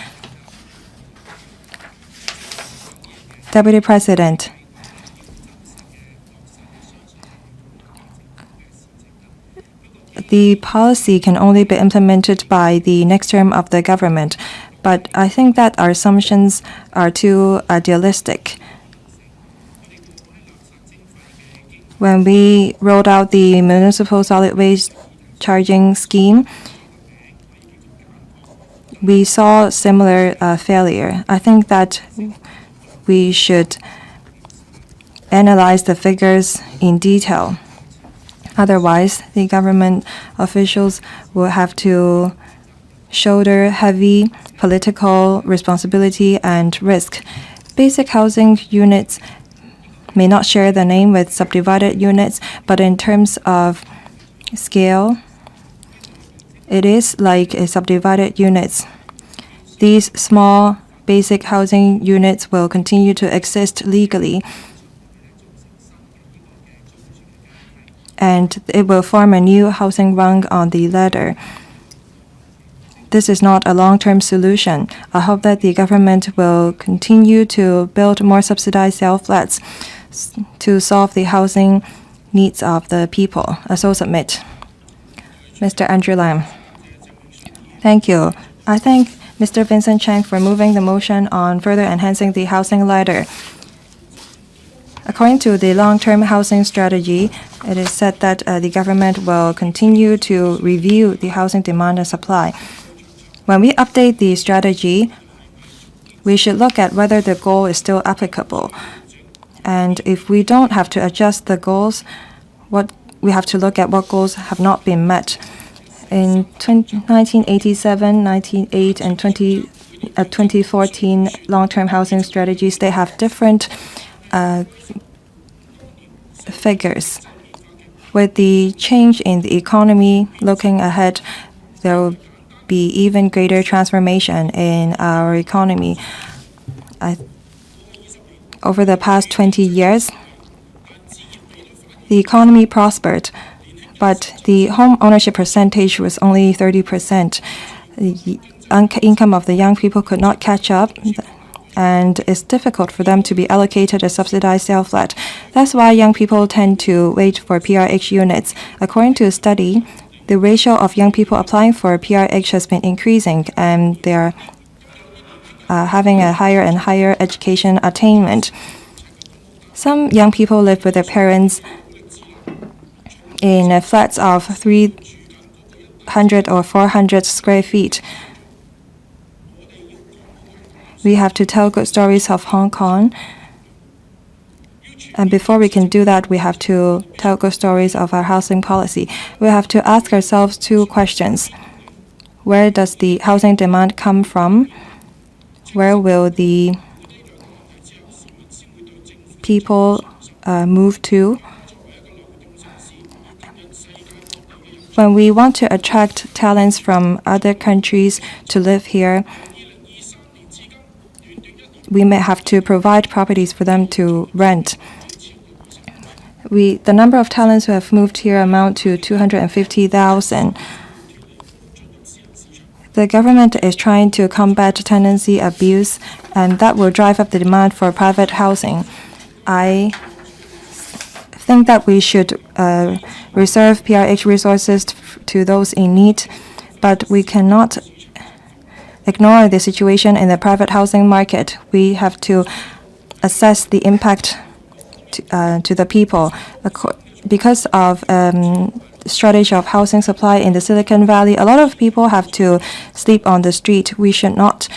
Deputy President, the policy can only be implemented by the next term of the government, but I think that our assumptions are too idealistic. When we rolled out the municipal solid waste charging scheme, we saw similar failure. I think that we should analyze the figures in detail. Otherwise, the government officials will have to shoulder heavy political responsibility and risk. Basic housing units may not share the name with subdivided units, but in terms of scale, it is like a subdivided units. These small basic housing units will continue to exist legally, and it will form a new housing rung on the ladder. This is not a long-term solution. I hope that the government will continue to build more subsidized sale flats to solve the housing needs of the people. I so submit. Mr. Andrew Lam. Thank you. I thank Mr. Vincent Cheng for moving the motion on further enhancing the housing ladder. According to the long-term housing strategy, it is said that the government will continue to review the housing demand and supply. When we update the strategy, we should look at whether the goal is still applicable. And if we don't have to adjust the goals, we have to look at what goals have not been met. In 1987, 1998, and 2014 long-term housing strategies, they have different figures. With the change in the economy looking ahead, there will be even greater transformation in our economy. Over the past 20 years, the economy prospered, but the home ownership percentage was only 30%. The income of the young people could not catch up, and it's difficult for them to be allocated a subsidized sale flat. That's why young people tend to wait for PRH units. According to a study, the ratio of young people applying for PRH has been increasing, and they're having a higher and higher education attainment. Some young people live with their parents in flats of 300 or 400 square feet. We have to tell good stories of Hong Kong. And before we can do that, we have to tell good stories of our housing policy. We have to ask ourselves two questions. Where does the housing demand come from? Where will the people move to? When we want to attract talents from other countries to live here, we may have to provide properties for them to rent. The number of talents who have moved here amount to 250,000. The government is trying to combat tenancy abuse, and that will drive up the demand for private housing. I think that we should reserve PRH resources to those in need, but we cannot ignore the situation in the private housing market. We have to assess the impact to the people. Because of shortage of housing supply in the Silicon Valley, a lot of people have to sleep on the street. We should not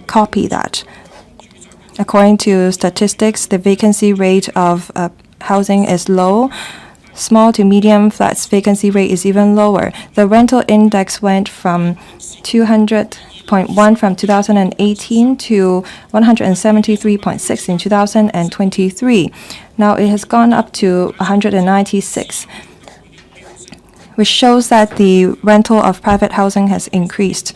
copy that. According to statistics, the vacancy rate of housing is low. Small to medium flats vacancy rate is even lower. The rental index went from 200.1 from 2018 to 173.6 in 2023. Now it has gone up to 196, which shows that the rental of private housing has increased.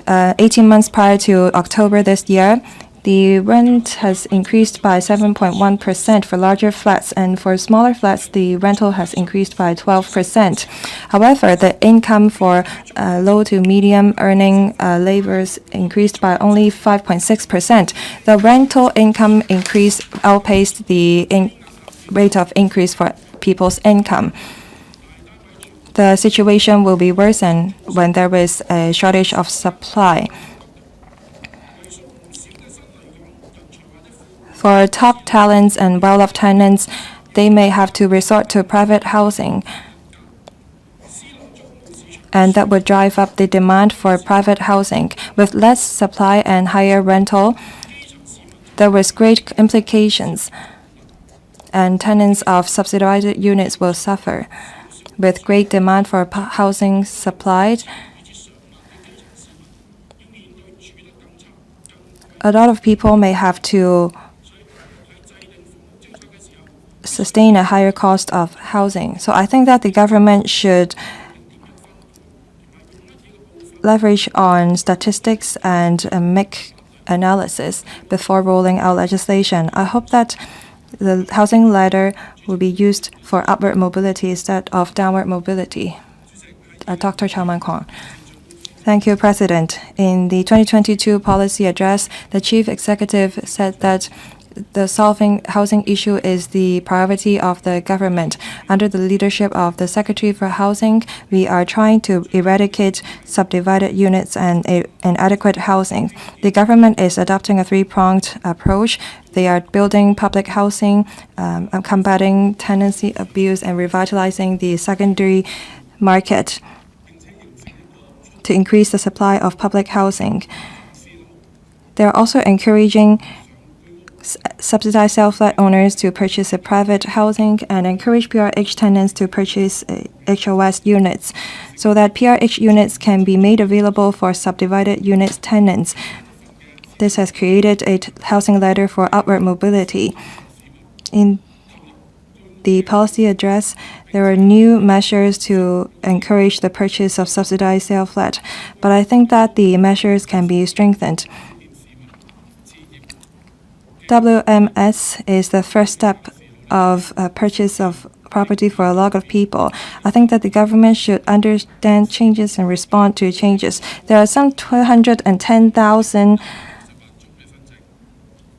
18 months prior to October this year, the rent has increased by 7.1% for larger flats, and for smaller flats, the rental has increased by 12%. However, the income for low to medium earning laborers increased by only 5.6%. The rental income increase outpaced the rate of increase for people's income. The situation will be worsened when there is a shortage of supply. For top talents and well-off tenants, they may have to resort to private housing, and that would drive up the demand for private housing. With less supply and higher rental, there was great implications, and tenants of subsidized units will suffer. With great demand for housing supplied, a lot of people may have to sustain a higher cost of housing. So I think that the government should leverage on statistics and make analysis before rolling out legislation. I hope that the housing ladder will be used for upward mobility instead of downward mobility. Dr. Man-kwong. Thank you, President. In the 2022 policy address, the chief executive said that the solving housing issue is the priority of the government. Under the leadership of the Secretary for Housing, we are trying to eradicate subdivided units and inadequate housing. The government is adopting a three-pronged approach. They are building public housing, combating tenancy abuse, and revitalizing the secondary market to increase the supply of public housing. They are also encouraging subsidized sell-flat owners to purchase a private housing and encourage PRH tenants to purchase HOS units so that PRH units can be made available for subdivided units tenants. This has created a housing ladder for upward mobility. In the policy address, there are new measures to encourage the purchase of subsidized sell-flat, but I think that the measures can be strengthened. WMS is the first step of purchase of property for a lot of people. I think that the government should understand changes and respond to changes. There are some 210,000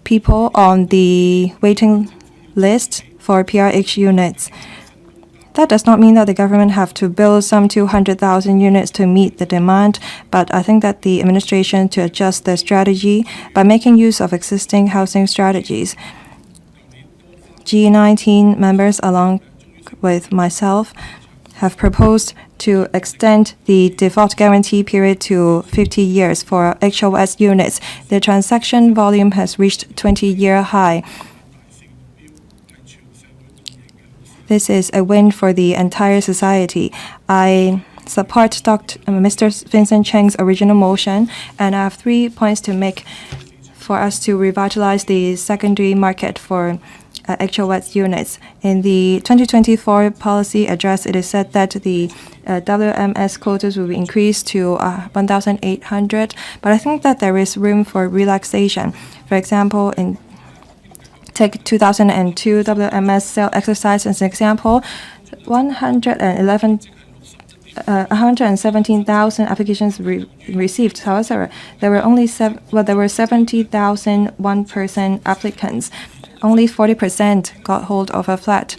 people on the waiting list for PRH units. That does not mean that the government have to build some 200,000 units to meet the demand, but I think that the administration to adjust their strategy by making use of existing housing strategies. G19 members, along with myself, have proposed to extend the default guarantee period to 50 years for HOS units. The transaction volume has reached 20-year high. This is a win for the entire society. I support Mr. Vincent Cheng's original motion, and I have 3 points to make for us to revitalize the secondary market for HOS units. In the 2024 policy address, it is said that the WMS quotas will be increased to 1,800, but I think that there is room for relaxation. For example, take 2002 WMS cell exercise as an example, 117,000 applications received. However, there were 70,000 one-person applicants. Only 40% got hold of a flat.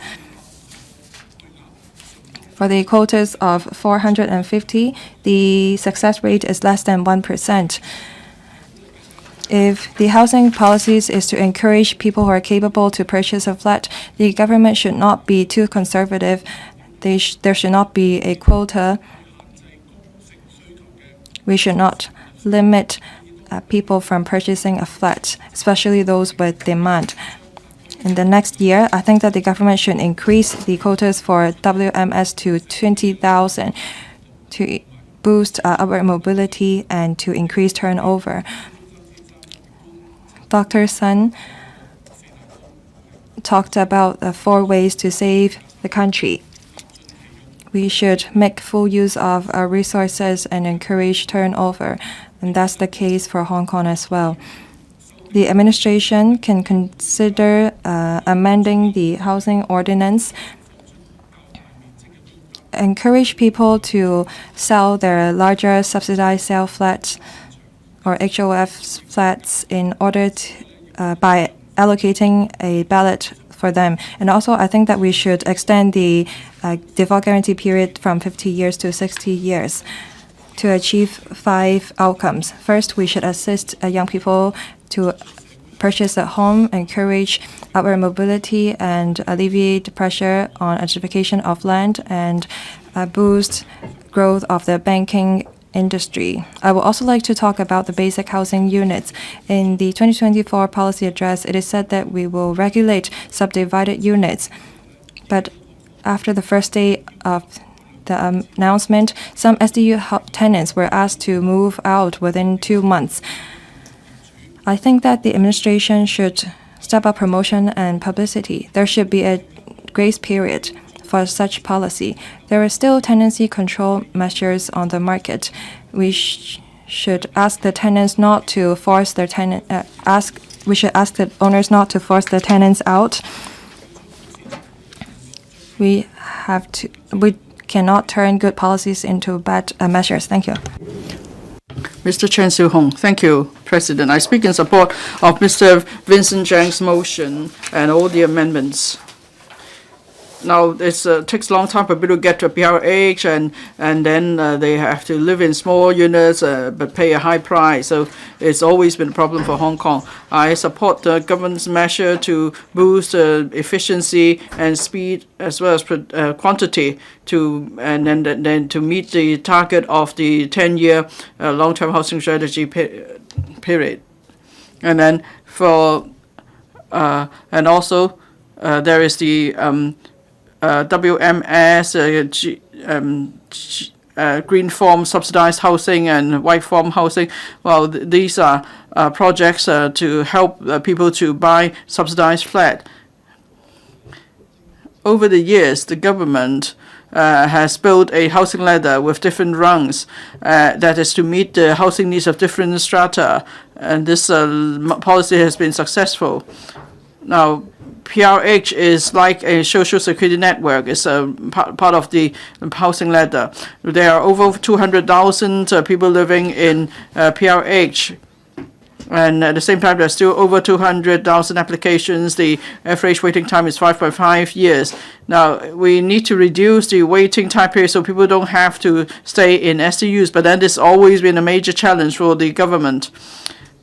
For the quotas of 450, the success rate is less than 1%. If the housing policies is to encourage people who are capable to purchase a flat, the government should not be too conservative. There should not be a quota. We should not limit people from purchasing a flat, especially those with demand. In the next year, I think that the government should increase the quotas for WMS to 20,000 to boost upward mobility and to increase turnover. Dr. Sun talked about 4 ways to save the country. We should make full use of our resources and encourage turnover, and that's the case for Hong Kong as well. The administration can consider amending the housing ordinance, encourage people to sell their larger subsidized sale flats or HOF flats in order to, by allocating a ballot for them. And also, I think that we should extend the default guarantee period from 50 years to 60 years to achieve 5 outcomes. First, we should assist young people to purchase a home, encourage upward mobility, and alleviate pressure on identification of land, and boost growth of the banking industry. I would also like to talk about the basic housing units. In the 2024 policy address, it is said that we will regulate subdivided units. But after the first day of the announcement, some SDU tenants were asked to move out within 2 months. I think that the administration should step up promotion and publicity. There should be a grace period for such policy. There are still tenancy control measures on the market. We should ask the tenants not to force their we should ask the owners not to force the tenants out. We cannot turn good policies into bad measures. Thank you. Mr. Chen Siu-hong. Thank you, President. I speak in support of Mr. Vincent Chang's motion and all the amendments. Now, it takes a long time for people to get to a PRH, and then they have to live in small units but pay a high price. So it's always been a problem for Hong Kong. I support the government's measure to boost efficiency and speed as well as quantity and then to meet the target of the 10-year long-term housing strategy period. And then and also there is the WMS, green form subsidized housing and white form housing. Well, these are projects to help people to buy subsidized flat. Over the years, the government has built a housing ladder with different rungs that is to meet the housing needs of different strata, and this policy has been successful. Now, PRH is like a social security network. It's a part of the housing ladder. There are over 200,000 people living in PRH. And at the same time, there's still over 200,000 applications. The average waiting time is 5.5 years. Now, we need to reduce the waiting time period so people don't have to stay in SDUs. But then this has always been a major challenge for the government.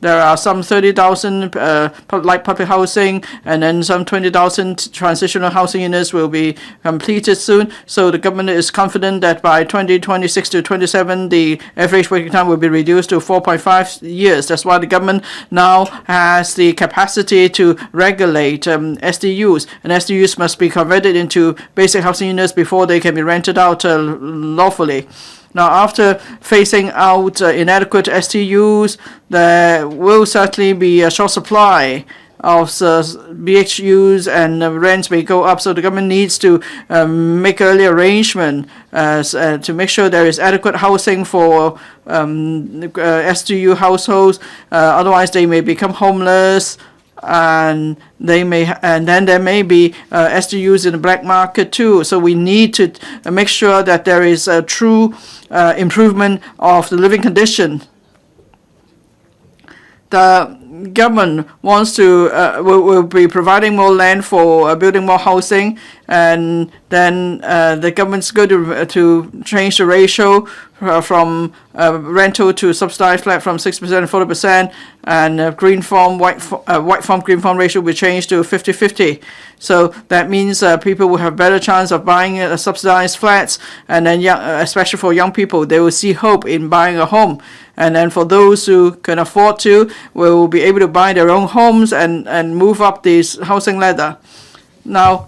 There are some 30,000 light public housing, and then some 20,000 transitional housing units will be completed soon. So the government is confident that by 2026 to 27, the average waiting time will be reduced to 4.5 years. That's why the government now has the capacity to regulate SDUs, and SDUs must be converted into basic housing units before they can be rented out lawfully. Now, after phasing out inadequate STUs, there will certainly be a short supply of BHUs and rents may go up. So the government needs to make early arrangement to make sure there is adequate housing for SDU households. Otherwise, they may become homeless, and then there may be SDUs in the black market too. So we need to make sure that there is a true improvement of the living condition. The government wants to will be providing more land for building more housing, and then the government's going to change the ratio from rental to subsidized flat from 6% to 40%, and green farm white farm green farm ratio will change to 50-50. So that means people will have better chance of buying subsidized flats, and then especially for young people, they will see hope in buying a home. And then for those who can afford to, will be able to buy their own homes and move up this housing ladder. Now,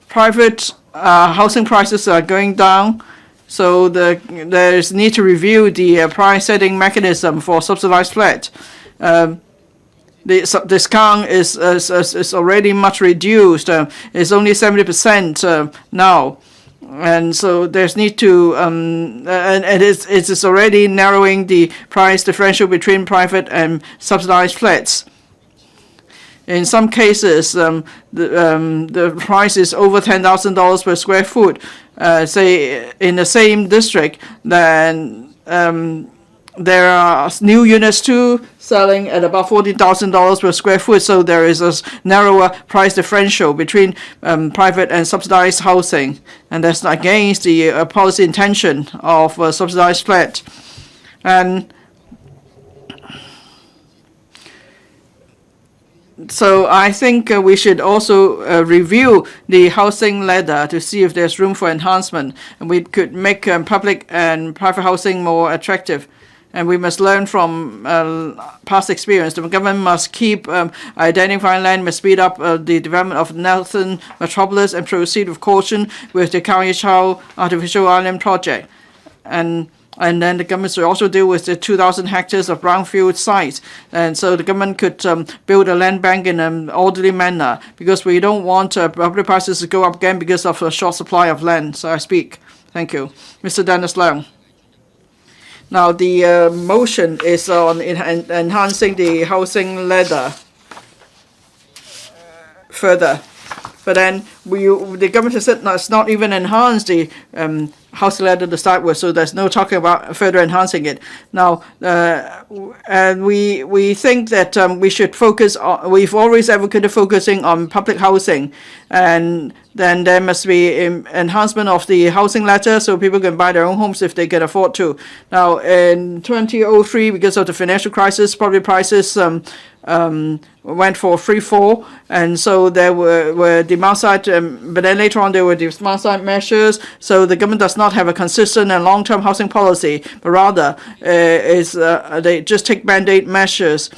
private housing prices are going down, so there's need to review the price setting mechanism for subsidized flat. The discount is already much reduced. It's only 70% now. And so there's need to and it's already narrowing the price differential between private and subsidized flats. In some cases, the price is over $10,000 per square foot. Say in the same district, then there are new units too selling at about $40,000 per square foot. So there is a narrower price differential between private and subsidized housing, and that's against the policy intention of subsidized flat. And so I think we should also review the housing ladder to see if there's room for enhancement, and we could make public and private housing more attractive. And we must learn from past experience. The government must keep identifying land, must speed up the development of Nelson Metropolis, and proceed with caution with the Khao Yai Artificial Island project. And then the government should also deal with the 2,000 hectares of brownfield sites. And so the government could build a land bank in an orderly manner, because we don't want property prices to go up again because of a short supply of land. So I speak. Thank you. Mr. Dennis Leung. Now, the motion is on enhancing the housing ladder further. But then the government has said it's not even enhanced the housing ladder to start with, so there's no talking about further enhancing it. Now, and we think that we should focus on, we've always advocated focusing on public housing, and then there must be enhancement of the housing ladder so people can buy their own homes if they can afford to. Now, in 2003, because of the financial crisis, property prices went for free fall, and so there were demand side, but then later on there were demand side measures. So the government does not have a consistent and long-term housing policy, but rather they just take mandate measures.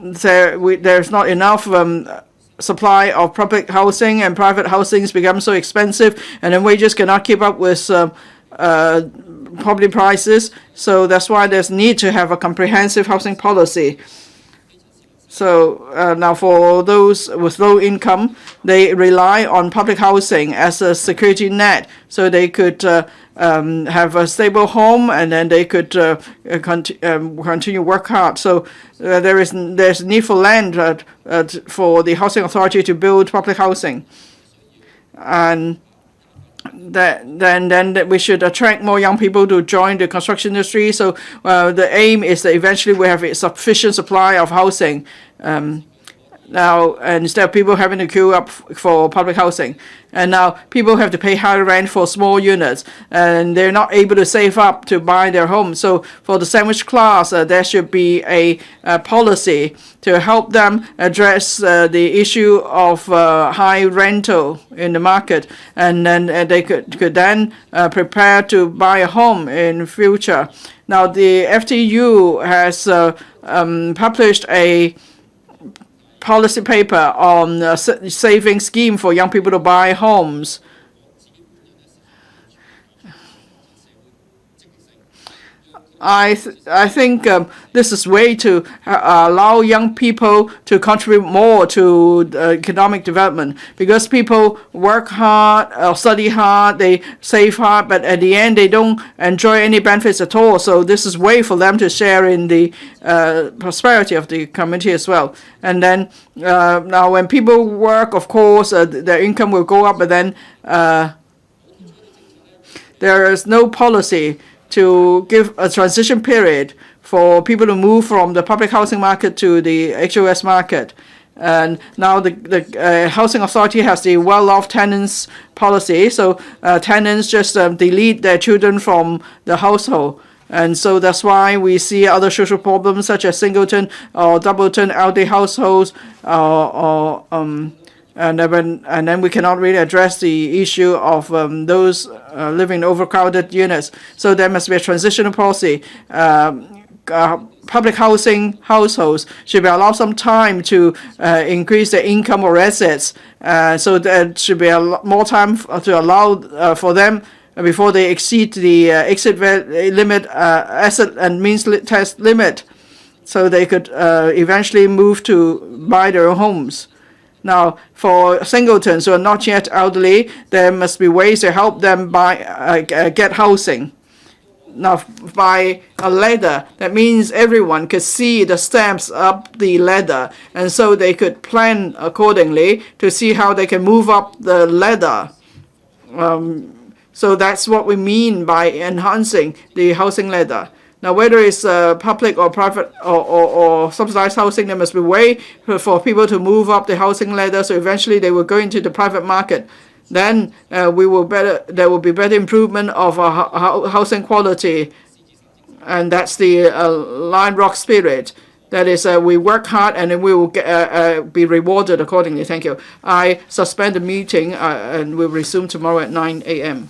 There's not enough supply of public housing, and private housing has become so expensive, and then wages cannot keep up with property prices. So that's why there's need to have a comprehensive housing policy. So now for those with low income, they rely on public housing as a security net, so they could have a stable home, and then they could continue work hard. So there's need for land for the housing authority to build public housing, and then we should attract more young people to join the construction industry. So the aim is that eventually we have a sufficient supply of housing. Now, instead of people having to queue up for public housing, and now people have to pay higher rent for small units, and they're not able to save up to buy their home. So for the sandwich class, there should be a policy to help them address the issue of high rental in the market, and then they could then prepare to buy a home in future. Now, the FTU has published a policy paper on a saving scheme for young people to buy homes. I think this is way to allow young people to contribute more to economic development, because people work hard or study hard, they save hard, but at the end they don't enjoy any benefits at all. So this is way for them to share in the prosperity of the community as well. And then now when people work, of course, their income will go up, but then there is no policy to give a transition period for people to move from the public housing market to the HOS market. And now the housing authority has the well-off tenants policy, so tenants just delete their children from the household. And so that's why we see other social problems such as singleton or doubleton elderly households, and then we cannot really address the issue of those living in overcrowded units. So there must be a transitional policy. Public housing households should be allowed some time to increase their income or assets. So there should be more time to allow for them before they exceed the exit limit, asset and means test limit, so they could eventually move to buy their own homes. Now, for singletons who are not yet elderly, there must be ways to help them get housing. Now, by a ladder, that means everyone could see the steps up the ladder, and so they could plan accordingly to see how they can move up the ladder. So that's what we mean by enhancing the housing ladder. Now, whether it's public or private or subsidized housing, there must be a way for people to move up the housing ladder, so eventually they will go into the private market. Then there will be better improvement of housing quality, and that's the Lion Rock spirit. That is, we work hard and then we will be rewarded accordingly. Thank you. I suspend the meeting and we'll resume tomorrow at 9 a.m.